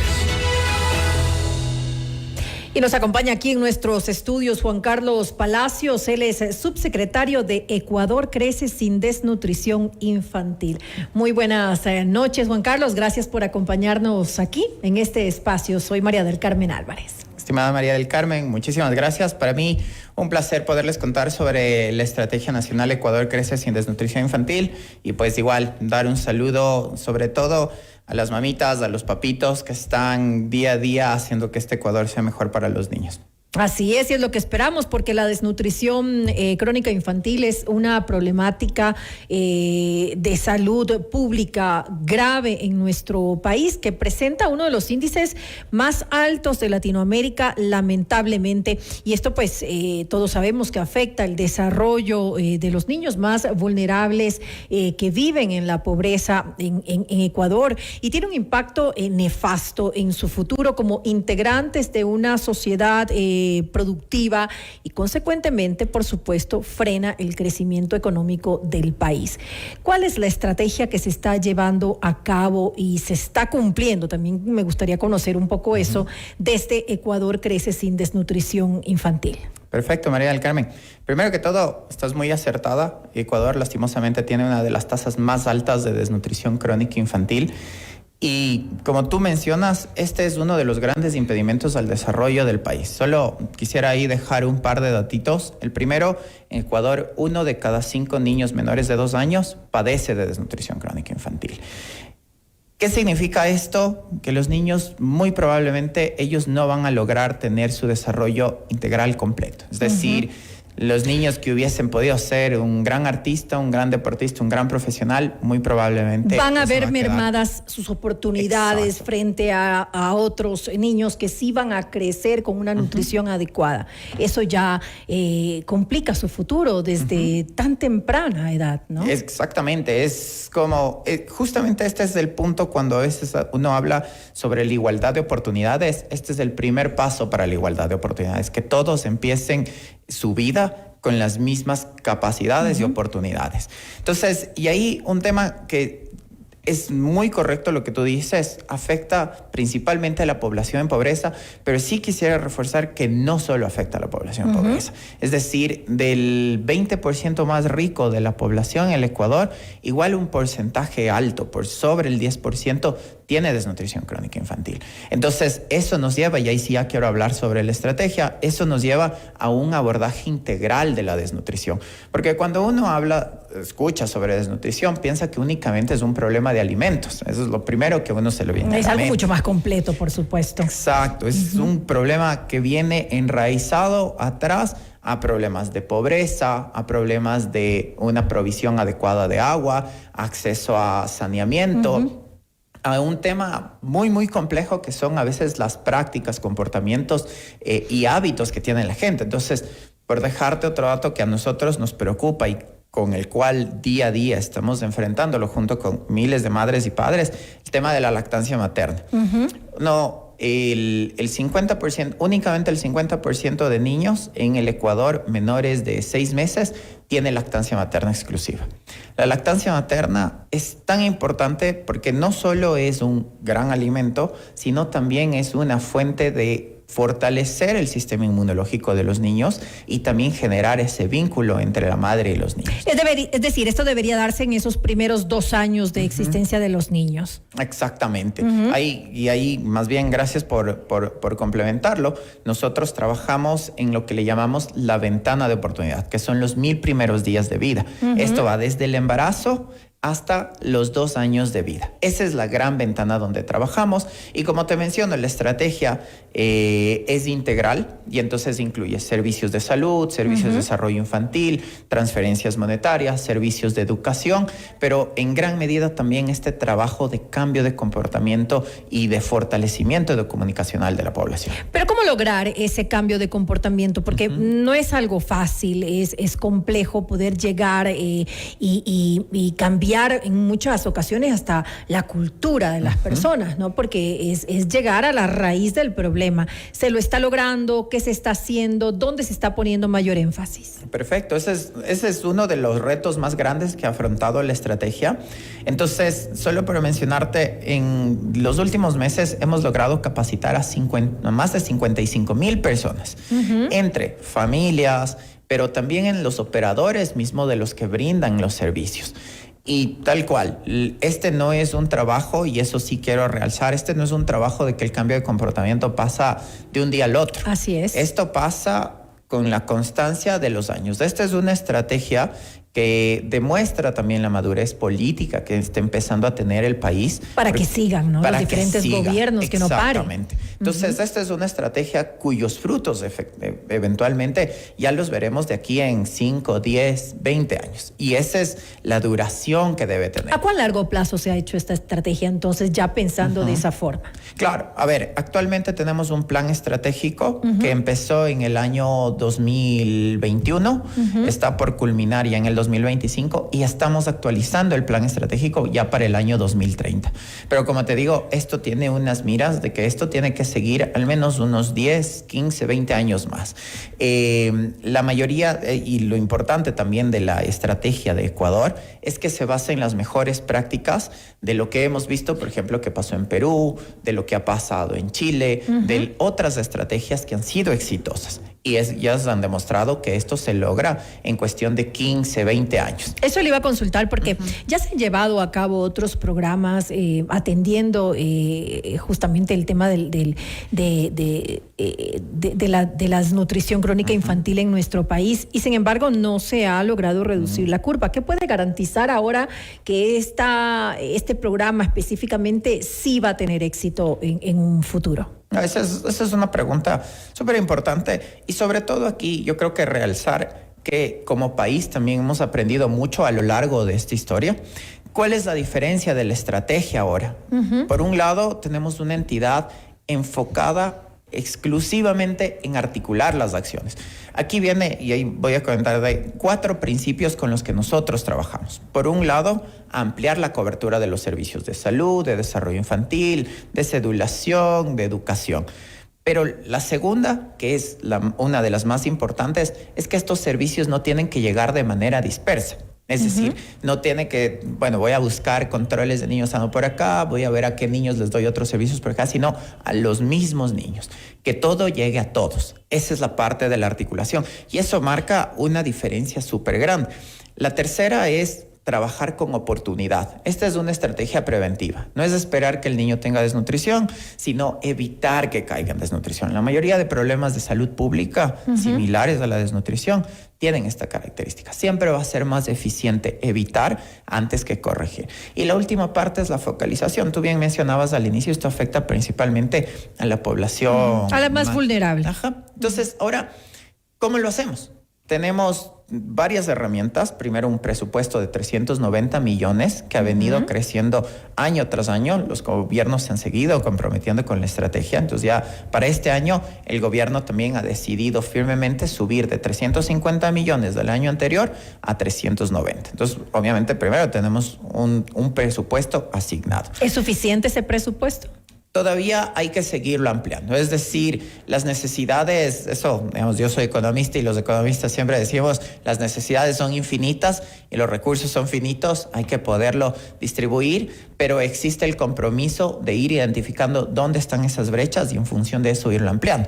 Y nos acompaña aquí en nuestros estudios Juan Carlos Palacios. Él es subsecretario de Ecuador Crece sin Desnutrición Infantil. Muy buenas noches, Juan Carlos. Gracias por acompañarnos aquí en este espacio. Soy María del Carmen Álvarez. Estimada María del Carmen, muchísimas gracias. Para mí, un placer poderles contar sobre la Estrategia Nacional Ecuador Crece sin Desnutrición Infantil y pues igual dar un saludo sobre todo a las mamitas, a los papitos que están día a día haciendo que este Ecuador sea mejor para los niños. Así es, y es lo que esperamos, porque la desnutrición crónica infantil es una problemática de salud pública grave en nuestro país, que presenta uno de los índices más altos de Latinoamérica, lamentablemente. Y esto, pues, todos sabemos que afecta el desarrollo de los niños más vulnerables que viven en la pobreza en Ecuador, y tiene un impacto nefasto en su futuro como integrantes de una sociedad productiva y consecuentemente, por supuesto, frena el crecimiento económico del país. ¿Cuál es la estrategia que se está llevando a cabo y se está cumpliendo? También me gustaría conocer un poco eso desde Ecuador Crece sin Desnutrición Infantil. Perfecto, María del Carmen. Primero que todo, estás muy acertada. Ecuador, lastimosamente, tiene una de las tasas más altas de desnutrición crónica infantil. Y como tú mencionas, este es uno de los grandes impedimentos al desarrollo del país. Solo quisiera ahí dejar un par de datitos. El primero, en Ecuador, 1 de cada 5 niños menores de 2 años padece de desnutrición crónica infantil. ¿Qué significa esto? Que los niños muy probablemente ellos no van a lograr tener su desarrollo integral completo. Es decir, los niños que hubiesen podido ser un gran artista, un gran deportista, un gran profesional, muy probablemente van a ver mermadas sus oportunidades frente a otros niños que sí van a crecer con una nutrición adecuada. Eso ya complica su futuro desde tan temprana edad, ¿no? Exactamente, es como, justamente este es el punto cuando a veces uno habla sobre la igualdad de oportunidades. Este es el primer paso para la igualdad de oportunidades, que todos empiecen su vida con las mismas capacidades y oportunidades. Entonces, y ahí un tema que es muy correcto lo que tú dices, afecta principalmente a la población en pobreza, pero sí quisiera reforzar que no solo afecta a la población en pobreza. Es decir, del 20% más rico de la población en el Ecuador, igual un porcentaje alto, por sobre el 10%, tiene desnutrición crónica infantil. Entonces, eso nos lleva, y ahí sí ya quiero hablar sobre la estrategia, eso nos lleva a un abordaje integral de la desnutrición. Porque cuando uno escucha sobre desnutrición, piensa que únicamente es un problema de alimentos. Eso es lo primero que uno se le viene a la mente. Es algo mucho más completo, por supuesto. Exacto, es un problema que viene enraizado atrás a problemas de pobreza, a problemas de una provisión adecuada de agua, acceso a saneamiento, a un tema muy, muy complejo que son a veces las prácticas, comportamientos y hábitos que tiene la gente. Entonces, por dejarte otro dato que a nosotros nos preocupa y con el cual día a día estamos enfrentándolo junto con miles de madres y padres, el tema de la lactancia materna. No, el 50%, únicamente el 50% de niños en el Ecuador menores de 6 meses tiene lactancia materna exclusiva. La lactancia materna es tan importante porque no solo es un gran alimento, sino también es una fuente de fortalecer el sistema inmunológico de los niños y también generar ese vínculo entre la madre y los niños. Es decir, esto debería darse en esos primeros 2 años de existencia de los niños. Exactamente. Ahí, más bien, gracias por complementarlo. Nosotros trabajamos en lo que le llamamos la ventana de oportunidad, que son los 1000 primeros días de vida. Esto va desde el embarazo hasta los 2 años de vida. Esa es la gran ventana donde trabajamos y como te menciono, la estrategia es integral y entonces incluye servicios de salud, servicios de desarrollo infantil, transferencias monetarias, servicios de educación, pero en gran medida también este trabajo de cambio de comportamiento y de fortalecimiento comunicacional de la población. Pero ¿cómo lograr ese cambio de comportamiento? Porque no es algo fácil, es complejo poder llegar y cambiar en muchas ocasiones hasta la cultura de las personas, ¿no? Porque es llegar a la raíz del problema. ¿Se lo está logrando? ¿Qué se está haciendo? ¿Dónde se está poniendo mayor énfasis? Perfecto. Ese es uno de los retos más grandes que ha afrontado la estrategia. Entonces, solo para mencionarte, en los últimos meses hemos logrado capacitar a más de 55,000 personas, entre familias, pero también en los operadores mismos de los que brindan los servicios. Y tal cual, este no es un trabajo, y eso sí quiero realzar, este no es un trabajo de que el cambio de comportamiento pasa de un día al otro. Así es. Esto pasa con la constancia de los años. Esta es una estrategia que demuestra también la madurez política que está empezando a tener el país. Para que sigan, ¿no? Los diferentes gobiernos que no paren. Exactamente. Entonces, esta es una estrategia cuyos frutos eventualmente ya los veremos de aquí en 5, 10, 20 años. Y esa es la duración que debe tener. ¿A cuán largo plazo se ha hecho esta estrategia entonces, ya pensando de esa forma? Claro, a ver, actualmente tenemos un plan estratégico que empezó en el año 2021, está por culminar ya en el 2025 y estamos actualizando el plan estratégico ya para el año 2030. Pero como te digo, esto tiene unas miras de que esto tiene que seguir al menos unos 10, 15, 20 años más. La mayoría, y lo importante también de la estrategia de Ecuador, es que se basa en las mejores prácticas de lo que hemos visto, por ejemplo, que pasó en Perú, de lo que ha pasado en Chile, de otras estrategias que han sido exitosas. Y ya se han demostrado que esto se logra en cuestión de 15, 20 años. Eso le iba a consultar porque ya se han llevado a cabo otros programas atendiendo justamente el tema de la desnutrición crónica infantil en nuestro país y sin embargo no se ha logrado reducir la curva. ¿Qué puede garantizar ahora que este programa específicamente sí va a tener éxito en un futuro? Esa es una pregunta súper importante y sobre todo aquí yo creo que realzar que como país también hemos aprendido mucho a lo largo de esta historia. ¿Cuál es la diferencia de la estrategia ahora? Por un lado, tenemos una entidad enfocada exclusivamente en articular las acciones. Aquí viene, y ahí voy a comentar, de 4 principios con los que nosotros trabajamos. Por un lado, ampliar la cobertura de los servicios de salud, de desarrollo infantil, de sedulación, de educación. Pero la segunda, que es una de las más importantes, es que estos servicios no tienen que llegar de manera dispersa. Es decir, no tiene que, voy a buscar controles de niños sanos por acá, voy a ver a qué niños les doy otros servicios por acá, sino a los mismos niños. Que todo llegue a todos. Esa es la parte de la articulación. Y eso marca una diferencia súper grande. La tercera es trabajar con oportunidad. Esta es una estrategia preventiva. No es esperar que el niño tenga desnutrición, sino evitar que caiga en desnutrición. La mayoría de problemas de salud pública similares a la desnutrición tienen esta característica. Siempre va a ser más eficiente evitar antes que corregir. Y la última parte es la focalización. Tú bien mencionabas al inicio, esto afecta principalmente a la población. A la más vulnerable. Entonces, ahora, ¿cómo lo hacemos? Tenemos varias herramientas. Primero, un presupuesto de 390 millones que ha venido creciendo año tras año. Los gobiernos se han seguido comprometiendo con la estrategia. Entonces ya para este año el gobierno también ha decidido firmemente subir de 350 millones del año anterior a 390. Entonces, obviamente, primero tenemos un presupuesto asignado. ¿Es suficiente ese presupuesto? Todavía hay que seguirlo ampliando. Es decir, las necesidades, yo soy economista y los economistas siempre decimos, las necesidades son infinitas y los recursos son finitos, hay que poderlo distribuir, pero existe el compromiso de ir identificando dónde están esas brechas y en función de eso irlo ampliando.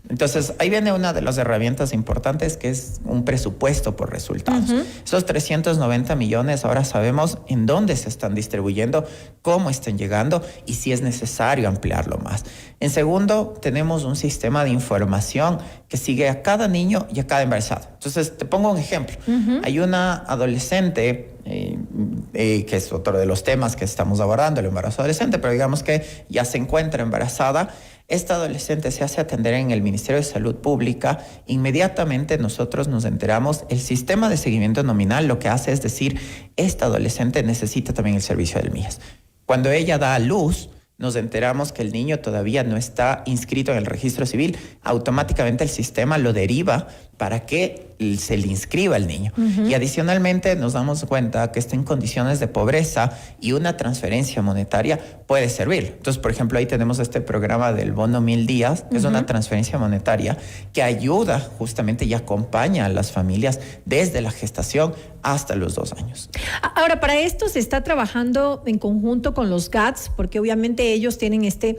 Entonces, ahí viene una de las herramientas importantes que es un presupuesto por resultados. Esos 390 millones ahora sabemos en dónde se están distribuyendo, cómo están llegando y si es necesario ampliarlo más. En segundo, tenemos un sistema de información que sigue a cada niño y a cada embarazado. Entonces, te pongo un ejemplo. Hay una adolescente que es otro de los temas que estamos abordando, el embarazo adolescente, pero digamos que ya se encuentra embarazada. Esta adolescente se hace atender en el Ministerio de Salud Pública. Inmediatamente nosotros nos enteramos, el sistema de seguimiento nominal lo que hace es decir, esta adolescente necesita también el servicio del MIES. Cuando ella da a luz, nos enteramos que el niño todavía no está inscrito en el registro civil, automáticamente el sistema lo deriva para que se le inscriba al niño. Y adicionalmente nos damos cuenta que está en condiciones de pobreza y una transferencia monetaria puede servir. Entonces, por ejemplo, ahí tenemos este programa del bono 1000 días, que es una transferencia monetaria que ayuda justamente y acompaña a las familias desde la gestación hasta los 2 años. Ahora, para esto se está trabajando en conjunto con los GATS, porque obviamente ellos tienen este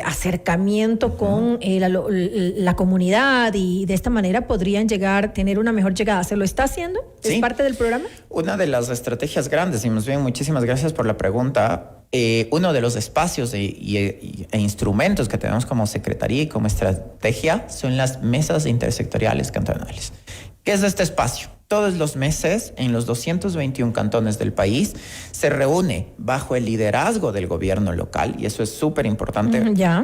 acercamiento con la comunidad y de esta manera podrían tener una mejor llegada. ¿Se lo está haciendo? ¿Es parte del programa? Una de las estrategias grandes, y más bien muchísimas gracias por la pregunta. Uno de los espacios e instrumentos que tenemos como Secretaría y como estrategia son las mesas intersectoriales cantonales. ¿Qué es este espacio? Todos los meses, en los 221 cantones del país, se reúne bajo el liderazgo del gobierno local, y eso es súper importante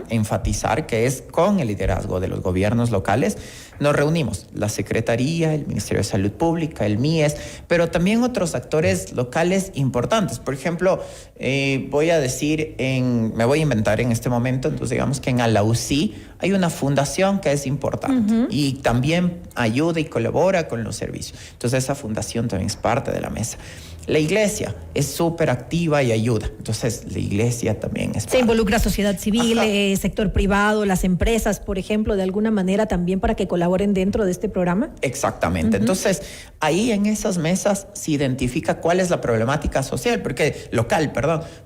enfatizar que es con el liderazgo de los gobiernos locales. Nos reunimos, la Secretaría, el Ministerio de Salud Pública, el MIES, pero también otros actores locales importantes. Por ejemplo, me voy a inventar en este momento, entonces digamos que en Alausí hay una fundación que es importante y también ayuda y colabora con los servicios. Entonces esa fundación también es parte de la mesa. La iglesia es súper activa y ayuda. Entonces, la iglesia también es... Se involucra sociedad civil, sector privado, las empresas, por ejemplo, de alguna manera también para que colaboren dentro de este programa. Exactamente. Entonces, ahí en esas mesas se identifica cuál es la problemática social, local,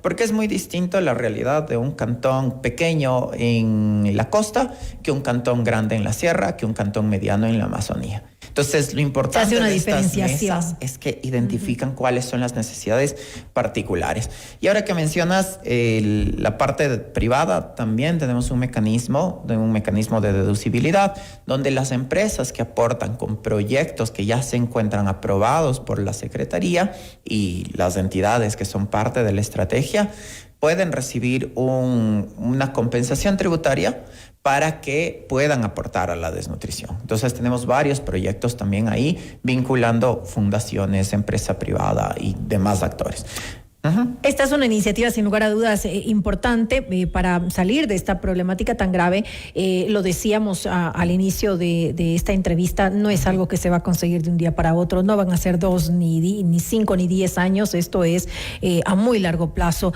porque es muy distinto la realidad de un cantón pequeño en la costa que un cantón grande en la sierra, que un cantón mediano en la Amazonía. Entonces, lo importante de estas mesas es que identifican cuáles son las necesidades particulares. Y ahora que mencionas la parte privada, también tenemos un mecanismo de deducibilidad, donde las empresas que aportan con proyectos que ya se encuentran aprobados por la Secretaría y las entidades que son parte de la estrategia, pueden recibir una compensación tributaria para que puedan aportar a la desnutrición. Entonces tenemos varios proyectos también ahí vinculando fundaciones, empresa privada y demás actores. Esta es una iniciativa sin lugar a dudas importante para salir de esta problemática tan grave. Lo decíamos al inicio de esta entrevista, no es algo que se va a conseguir de un día para otro, no van a ser 2, ni 5, ni 10 años, esto es a muy largo plazo.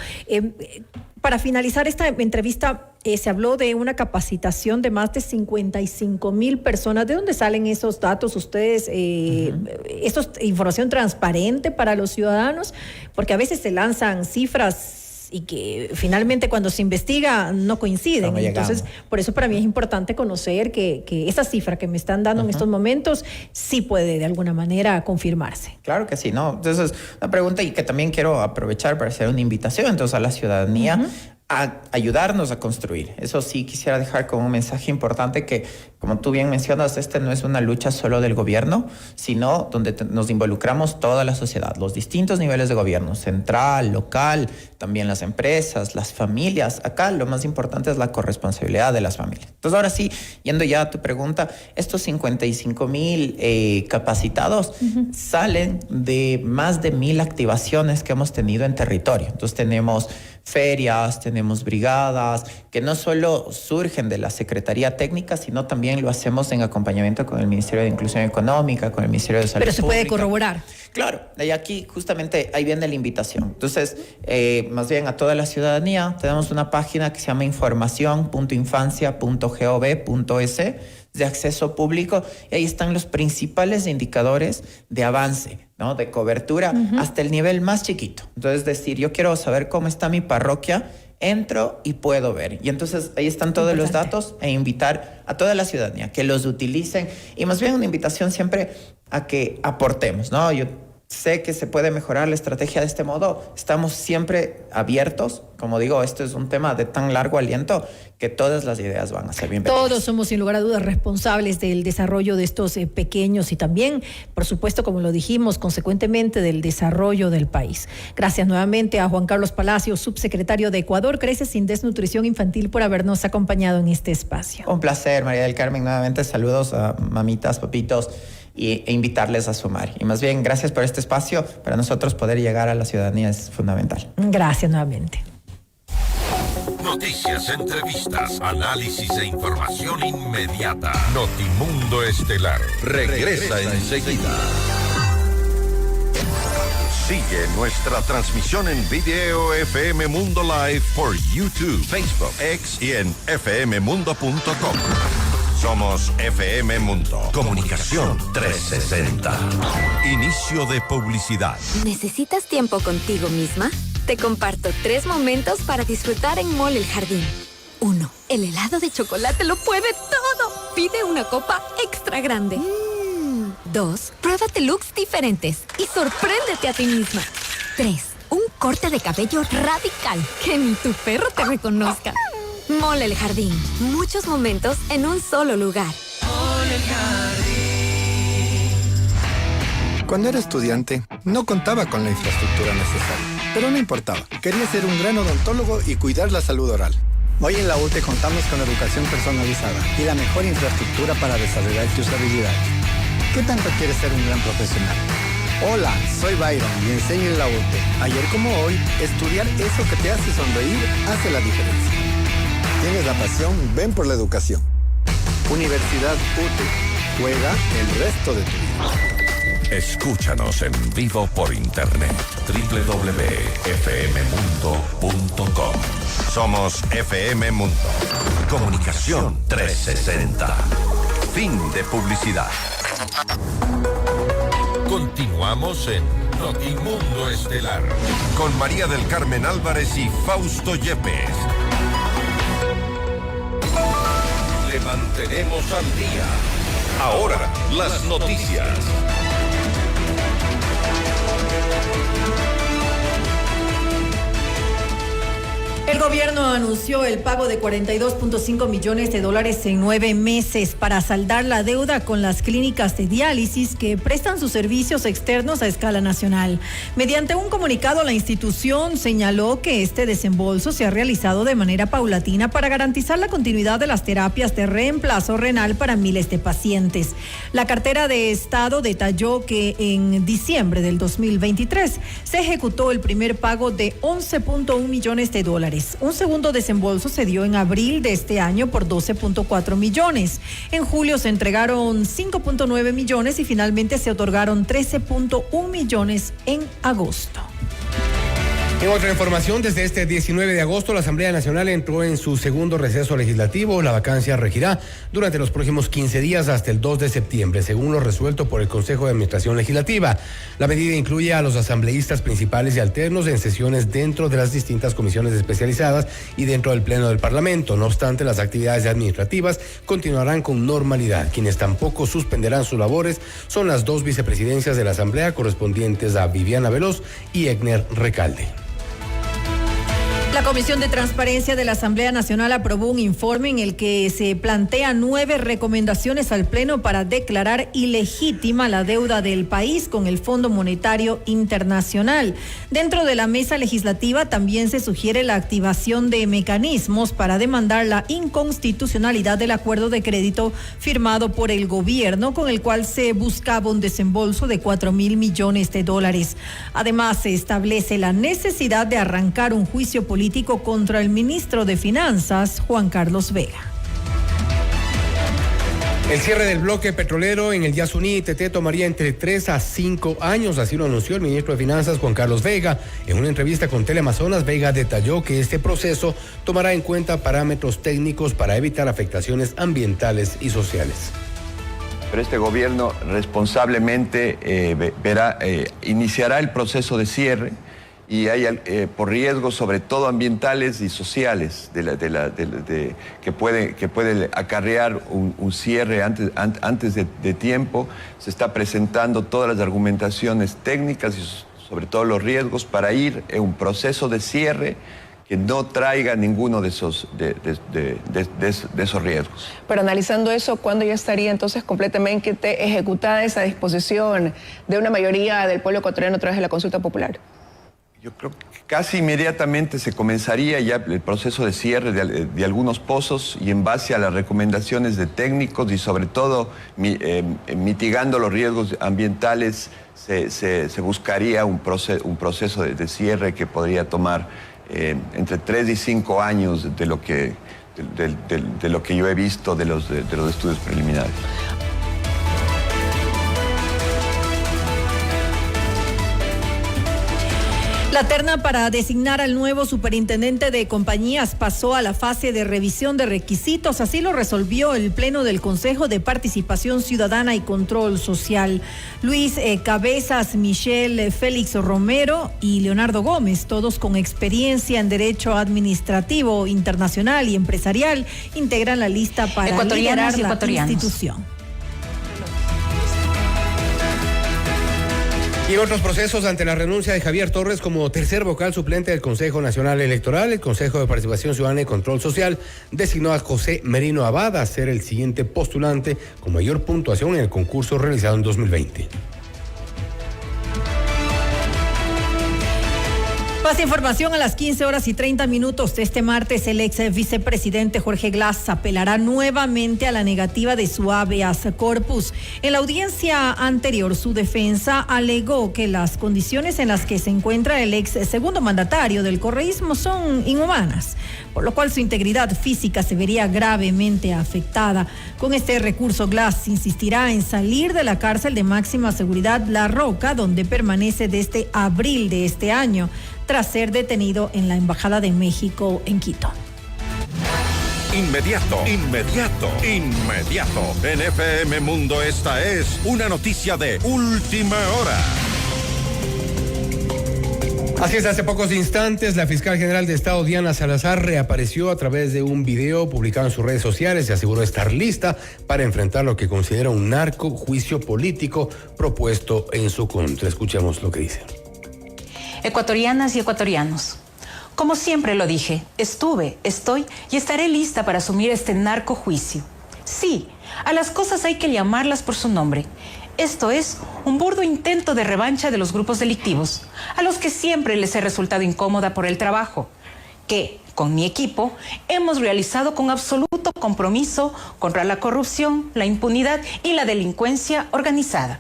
Para finalizar esta entrevista, se habló de una capacitación de más de 55,000 personas. ¿De dónde salen esos datos ustedes? ¿Esto es información transparente para los ciudadanos? Porque a veces se lanzan cifras y que finalmente cuando se investiga no coinciden. Entonces, por eso para mí es importante conocer que esa cifra que me están dando en estos momentos sí puede de alguna manera confirmarse. Claro que sí, ¿no? Entonces, una pregunta y que también quiero aprovechar para hacer una invitación entonces a la ciudadanía a ayudarnos a construir. Eso sí quisiera dejar como un mensaje importante que, como tú bien mencionas, no es una lucha solo del gobierno, sino donde nos involucramos toda la sociedad, los distintos niveles de gobierno, central, local, también las empresas, las familias. Acá lo más importante es la corresponsabilidad de las familias. Entonces, ahora sí, yendo ya a tu pregunta, estos 55,000 capacitados salen de más de 1,000 activaciones que hemos tenido en territorio. Entonces, tenemos ferias, tenemos brigadas, que no solo surgen de la Secretaría Técnica, sino también lo hacemos en acompañamiento con el Ministerio de Inclusión Económica, con el Ministerio de Salud Pública. Pero se puede corroborar. Claro, y aquí justamente ahí viene la invitación. Entonces, más bien a toda la ciudadanía, tenemos una página que se llama informacion.infancia.gov.es de acceso público, y ahí están los principales indicadores de avance, ¿no? De cobertura hasta el nivel más chiquito. Entonces, decir, yo quiero saber cómo está mi parroquia, entro y puedo ver. Y entonces ahí están todos los datos e invitar a toda la ciudadanía que los utilicen. Y más bien una invitación siempre a que aportemos, ¿no? Yo sé que se puede mejorar la estrategia de este modo. Estamos siempre abiertos. Como digo, esto es un tema de tan largo aliento que todas las ideas van a ser bienvenidas. Todos somos, sin lugar a dudas, responsables del desarrollo de estos pequeños y también, por supuesto, como lo dijimos, consecuentemente del desarrollo del país. Gracias nuevamente a Juan Carlos Palacios, subsecretario de Ecuador Crece sin Desnutrición Infantil, por habernos acompañado en este espacio. Un placer, María del Carmen. Nuevamente saludos a mamitas, papitos, e invitarles a sumar. Y más bien, gracias por este espacio. Para nosotros poder llegar a la ciudadanía es fundamental. Gracias nuevamente. Noticias, entrevistas, análisis e información inmediata. Notimundo Estelar regresa enseguida. Sigue nuestra transmisión en video FM Mundo Live por YouTube, Facebook, X y en fmmundo.com. Somos FM Mundo. Comunicación 360. Inicio de publicidad. ¿Necesitas tiempo contigo misma? Te comparto 3 momentos para disfrutar en Mall El Jardín. 1. El helado de chocolate lo puede todo. Pide una copa extra grande. 2. Pruébate looks diferentes y sorpréndete a ti misma. 3. Un corte de cabello radical que ni tu perro te reconozca. Mall El Jardín. Muchos momentos en un solo lugar. Mall El Jardín. Cuando era estudiante, no contaba con la infraestructura necesaria, pero no importaba. Quería ser un gran odontólogo y cuidar la salud oral. Hoy en la UTE contamos con educación personalizada y la mejor infraestructura para desarrollar tus habilidades. ¿Qué tanto quieres ser un gran profesional? Hola, soy Byron y enseño en la UTE. Ayer como hoy, estudiar eso que te hace sonreír hace la diferencia. ¿Tienes la pasión? Ven por la educación. Universidad UTE. Juega el resto de tu vida. Escúchanos en vivo por internet. www.fmmundo.com. Somos FM Mundo. Comunicación 360. Fin de publicidad. Continuamos en Notimundo Estelar con María del Carmen Álvarez y Fausto Yepes. Le mantenemos al día. Ahora, las noticias. El gobierno anunció el pago de $42.5 millones en 9 meses para saldar la deuda con las clínicas de diálisis que prestan sus servicios externos a escala nacional. Mediante un comunicado, la institución señaló que este desembolso se ha realizado de manera paulatina para garantizar la continuidad de las terapias de reemplazo renal para miles de pacientes. La cartera de Estado detalló que en diciembre del 2023 se ejecutó el primer pago de $11.1 millones. Un segundo desembolso se dio en abril de este año por $12.4 millones. En julio se entregaron $5.9 millones y finalmente se otorgaron $13.1 millones en agosto. En otra información, desde este 19 de agosto, la Asamblea Nacional entró en su segundo receso legislativo. La vacancia regirá durante los próximos 15 días hasta el 2 de septiembre, según lo resuelto por el Consejo de Administración Legislativa. La medida incluye a los asambleístas principales y alternos en sesiones dentro de las distintas comisiones especializadas y dentro del Pleno del Parlamento. No obstante, las actividades administrativas continuarán con normalidad. Quienes tampoco suspenderán sus labores son las 2 vicepresidencias de la Asamblea, correspondientes a Viviana Veloz y Egner Recalde. La Comisión de Transparencia de la Asamblea Nacional aprobó un informe en el que se plantean 9 recomendaciones al Pleno para declarar ilegítima la deuda del país con el Fondo Monetario Internacional. Dentro de la mesa legislativa también se sugiere la activación de mecanismos para demandar la inconstitucionalidad del acuerdo de crédito firmado por el gobierno, con el cual se buscaba un desembolso de $4.000 millones. Además, se establece la necesidad de arrancar un juicio político contra el ministro de Finanzas, Juan Carlos Vega. El cierre del bloque petrolero en el Yasuní-Tete tomaría entre 3 a 5 años, así lo anunció el ministro de Finanzas, Juan Carlos Vega. En una entrevista con Teleamazonas, Vega detalló que este proceso tomará en cuenta parámetros técnicos para evitar afectaciones ambientales y sociales. Pero este gobierno responsablemente iniciará el proceso de cierre y hay por riesgos sobre todo ambientales y sociales que puede acarrear un cierre antes de tiempo. Se está presentando todas las argumentaciones técnicas y sobre todo los riesgos para ir en un proceso de cierre que no traiga ninguno de esos riesgos. Pero analizando eso, ¿cuándo ya estaría entonces completamente ejecutada esa disposición de una mayoría del pueblo ecuatoriano a través de la consulta popular? Yo creo que casi inmediatamente se comenzaría ya el proceso de cierre de algunos pozos y en base a las recomendaciones de técnicos y sobre todo mitigando los riesgos ambientales se buscaría un proceso de cierre que podría tomar entre 3 y 5 años de lo que yo he visto de los estudios preliminares. La terna para designar al nuevo superintendente de compañías pasó a la fase de revisión de requisitos. Así lo resolvió el Pleno del Consejo de Participación Ciudadana y Control Social. Luis Cabezas, Michelle Félix Romero y Leonardo Gómez, todos con experiencia en Derecho Administrativo, Internacional y Empresarial, integran la lista para liderar la institución. Y en otros procesos, ante la renuncia de Javier Torres como tercer vocal suplente del Consejo Nacional Electoral, el Consejo de Participación Ciudadana y Control Social designó a José Merino Abad a ser el siguiente postulante con mayor puntuación en el concurso realizado en 2020. Más información a las 15:30 de este martes. El ex vicepresidente Jorge Glass apelará nuevamente a la negativa de su habeas corpus. En la audiencia anterior, su defensa alegó que las condiciones en las que se encuentra el ex segundo mandatario del correísmo son inhumanas, por lo cual su integridad física se vería gravemente afectada. Con este recurso, Glass insistirá en salir de la cárcel de máxima seguridad La Roca, donde permanece desde abril de este año, tras ser detenido en la Embajada de México en Quito. Inmediato. En FM Mundo, esta es una noticia de última hora. Así es, hace pocos instantes la fiscal general de Estado Diana Salazar reapareció a través de un video publicado en sus redes sociales y aseguró estar lista para enfrentar lo que considera un narcojuicio político propuesto en su contra. Escuchemos lo que dice. Ecuatorianas y ecuatorianos, como siempre lo dije, estoy y estaré lista para asumir este narcojuicio. Sí, a las cosas hay que llamarlas por su nombre. Esto es un burdo intento de revancha de los grupos delictivos, a los que siempre les he resultado incómoda por el trabajo, que, con mi equipo, hemos realizado con absoluto compromiso contra la corrupción, la impunidad y la delincuencia organizada.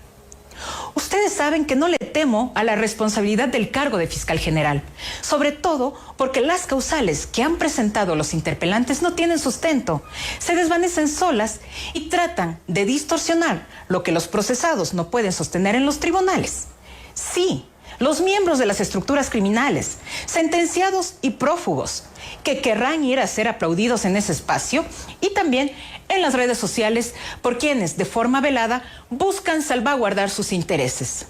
Ustedes saben que no le temo a la responsabilidad del cargo de fiscal general, sobre todo porque las causales que han presentado los interpelantes no tienen sustento, se desvanecen solas y tratan de distorsionar lo que los procesados no pueden sostener en los tribunales. Sí, los miembros de las estructuras criminales, sentenciados y prófugos, que querrán ir a ser aplaudidos en ese espacio y también en las redes sociales por quienes, de forma velada, buscan salvaguardar sus intereses.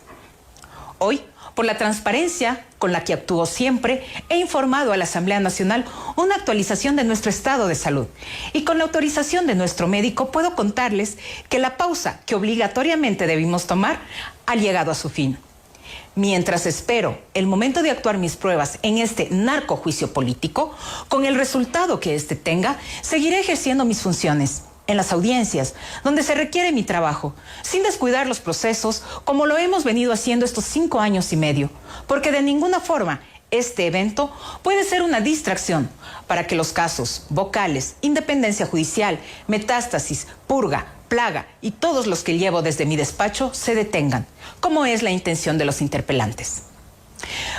Hoy, por la transparencia con la que actúo siempre, he informado a la Asamblea Nacional una actualización de nuestro estado de salud. Y con la autorización de nuestro médico, puedo contarles que la pausa que obligatoriamente debimos tomar ha llegado a su fin. Mientras espero el momento de actuar mis pruebas en este narcojuicio político, con el resultado que éste tenga, seguiré ejerciendo mis funciones en las audiencias, donde se requiere mi trabajo, sin descuidar los procesos, como lo hemos venido haciendo estos 5 años y medio, porque de ninguna forma este evento puede ser una distracción para que los casos vocales, independencia judicial, metástasis, purga, plaga y todos los que llevo desde mi despacho se detengan, como es la intención de los interpelantes.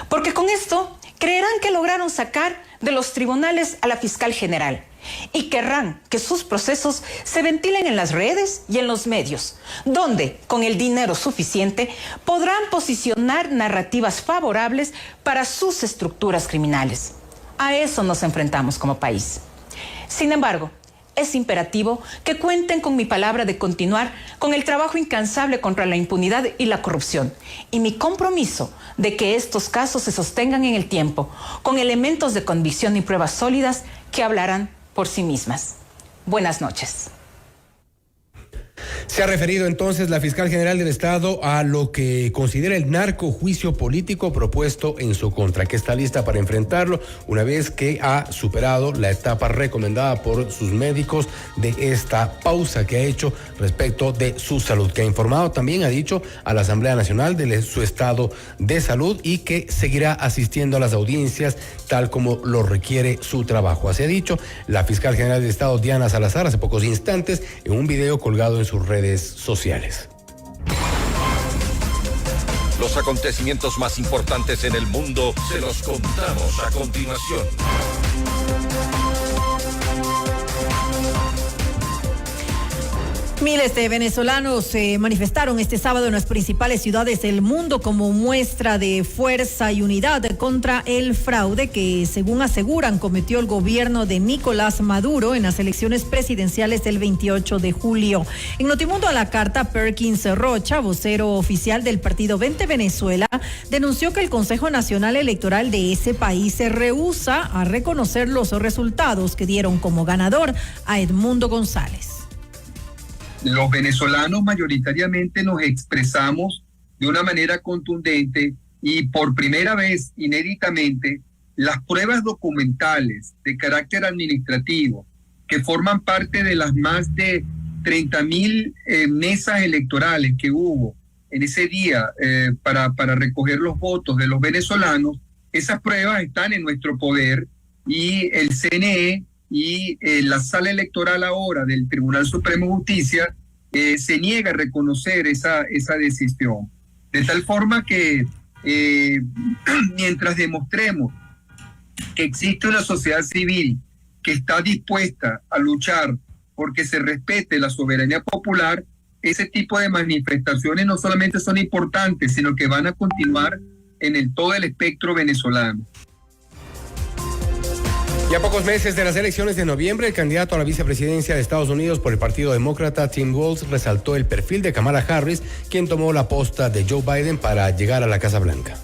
Porque con esto creerán que lograron sacar de los tribunales a la fiscal general y querrán que sus procesos se ventilen en las redes y en los medios, donde, con el dinero suficiente, podrán posicionar narrativas favorables para sus estructuras criminales. A eso nos enfrentamos como país. Sin embargo, es imperativo que cuenten con mi palabra de continuar con el trabajo incansable contra la impunidad y la corrupción y mi compromiso de que estos casos se sostengan en el tiempo con elementos de convicción y pruebas sólidas que hablarán por sí mismas. Buenas noches. Se ha referido entonces la fiscal general del Estado a lo que considera el narcojuicio político propuesto en su contra, que está lista para enfrentarlo una vez que ha superado la etapa recomendada por sus médicos de esta pausa que ha hecho respecto de su salud, que ha informado también, ha dicho, a la Asamblea Nacional de su estado de salud y que seguirá asistiendo a las audiencias tal como lo requiere su trabajo. Así ha dicho la fiscal general del Estado, Diana Salazar, hace pocos instantes en un video colgado en sus redes sociales. Los acontecimientos más importantes en el mundo se los contamos a continuación. Miles de venezolanos se manifestaron este sábado en las principales ciudades del mundo como muestra de fuerza y unidad contra el fraude que, según aseguran, cometió el gobierno de Nicolás Maduro en las elecciones presidenciales del 28 de julio. En Notimundo a la Carta, Perkins Rocha, vocero oficial del partido Vente Venezuela, denunció que el Consejo Nacional Electoral de ese país se rehúsa a reconocer los resultados que dieron como ganador a Edmundo González. Los venezolanos mayoritariamente nos expresamos de una manera contundente y por primera vez, inéditamente, las pruebas documentales de carácter administrativo que forman parte de las más de 30,000 mesas electorales que hubo en ese día para recoger los votos de los venezolanos, Esas pruebas están en nuestro poder y el CNE y la sala electoral ahora del Tribunal Supremo de Justicia se niega a reconocer esa decisión. De tal forma que mientras demostremos que existe una sociedad civil que está dispuesta a luchar porque se respete la soberanía popular, ese tipo de manifestaciones no solamente son importantes, sino que van a continuar en todo el espectro venezolano. Y a pocos meses de las elecciones de noviembre, el candidato a la vicepresidencia de Estados Unidos por el Partido Demócrata, Tim Walz, resaltó el perfil de Kamala Harris, quien tomó la posta de Joe Biden para llegar a la Casa Blanca.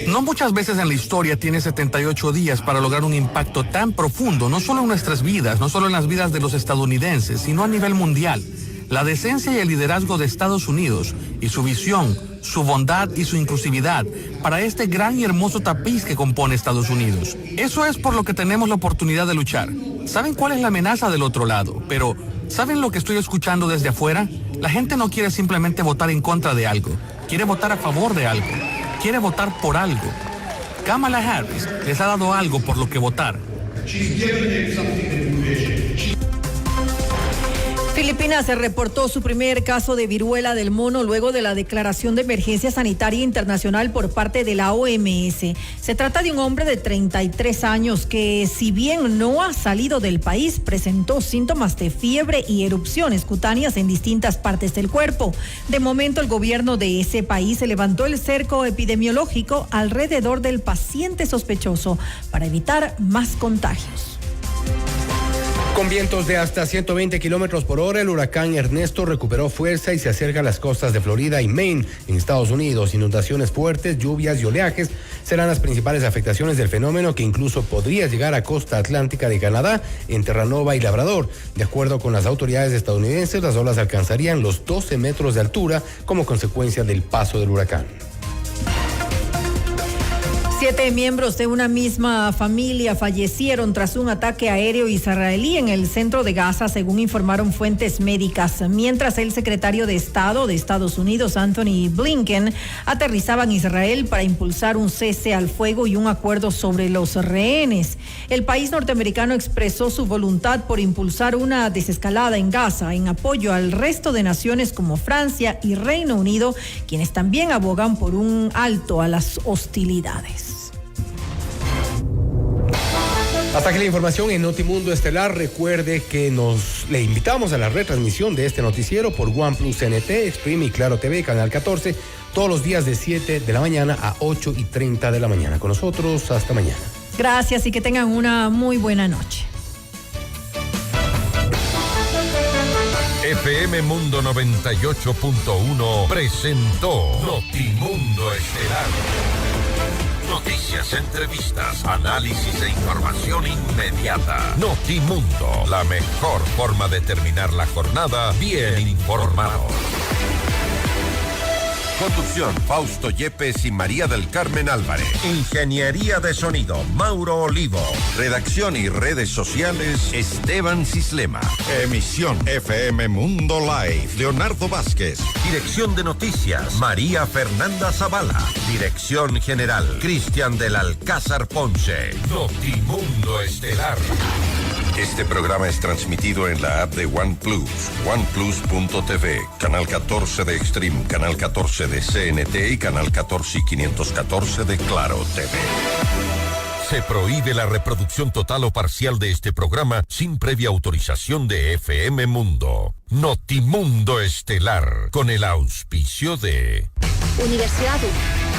No muchas veces en la historia tiene 78 días para lograr un impacto tan profundo, no solo en nuestras vidas, no solo en las vidas de los estadounidenses, sino a nivel mundial. La decencia y el liderazgo de Estados Unidos y su visión, su bondad y su inclusividad para este gran y hermoso tapiz que compone Estados Unidos. Eso es por lo que tenemos la oportunidad de luchar. ¿Saben cuál es la amenaza del otro lado? Pero, ¿saben lo que estoy escuchando desde afuera? La gente no quiere simplemente votar en contra de algo, quiere votar a favor de algo, quiere votar por algo. Kamala Harris les ha dado algo por lo que votar. Filipinas se reportó su primer caso de viruela del mono luego de la declaración de emergencia sanitaria internacional por parte de la OMS. Se trata de un hombre de 33 años que, si bien no ha salido del país, presentó síntomas de fiebre y erupciones cutáneas en distintas partes del cuerpo. De momento, el gobierno de ese país levantó el cerco epidemiológico alrededor del paciente sospechoso para evitar más contagios. Con vientos de hasta 120 kilómetros por hora, el huracán Ernesto recuperó fuerza y se acerca a las costas de Florida y Maine, en Estados Unidos. Inundaciones fuertes, lluvias y oleajes serán las principales afectaciones del fenómeno, que incluso podría llegar a costa atlántica de Canadá, en Terranova y Labrador. De acuerdo con las autoridades estadounidenses, las olas alcanzarían los 12 metros de altura como consecuencia del paso del huracán. 7 miembros de una misma familia fallecieron tras un ataque aéreo israelí en el centro de Gaza, según informaron fuentes médicas, mientras el secretario de Estado de Estados Unidos, Anthony Blinken, aterrizaba en Israel para impulsar un cese al fuego y un acuerdo sobre los rehenes. El país norteamericano expresó su voluntad por impulsar una desescalada en Gaza, en apoyo al resto de naciones como Francia y Reino Unido, quienes también abogan por un alto a las hostilidades. Hasta aquí la información en Notimundo Estelar. Recuerde que le invitamos a la retransmisión de este noticiero por OnePlus NT, Extreme y Claro TV, Canal 14, todos los días de 7 de la mañana a 8:30 de la mañana. Con nosotros, hasta mañana. Gracias y que tengan una muy buena noche. FM Mundo 98.1 presentó Notimundo Estelar. Noticias, entrevistas, análisis e información inmediata. Notimundo, la mejor forma de terminar la jornada bien informado. Conducción, Fausto Yepes y María del Carmen Álvarez. Ingeniería de sonido, Mauro Olivo. Redacción y redes sociales, Esteban Cislema. Emisión FM Mundo Live, Leonardo Vázquez. Dirección de noticias, María Fernanda Zavala. Dirección general, Cristian del Alcázar Ponce. Notimundo Estelar. Este programa es transmitido en la app de OnePlus, oneplus.tv, canal 14 de Extreme, canal 14 de CNT y canal 14 y 514 de Claro TV. Se prohíbe la reproducción total o parcial de este programa sin previa autorización de FM Mundo. Notimundo Estelar, con el auspicio de Universidad U.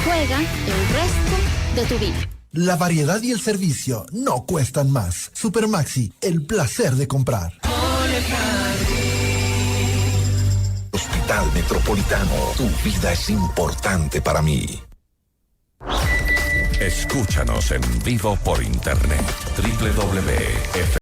Juega el resto de tu vida. La variedad y el servicio no cuestan más. Supermaxi, el placer de comprar. Hospital Metropolitano, tu vida es importante para mí. Escúchanos en vivo por internet. www.f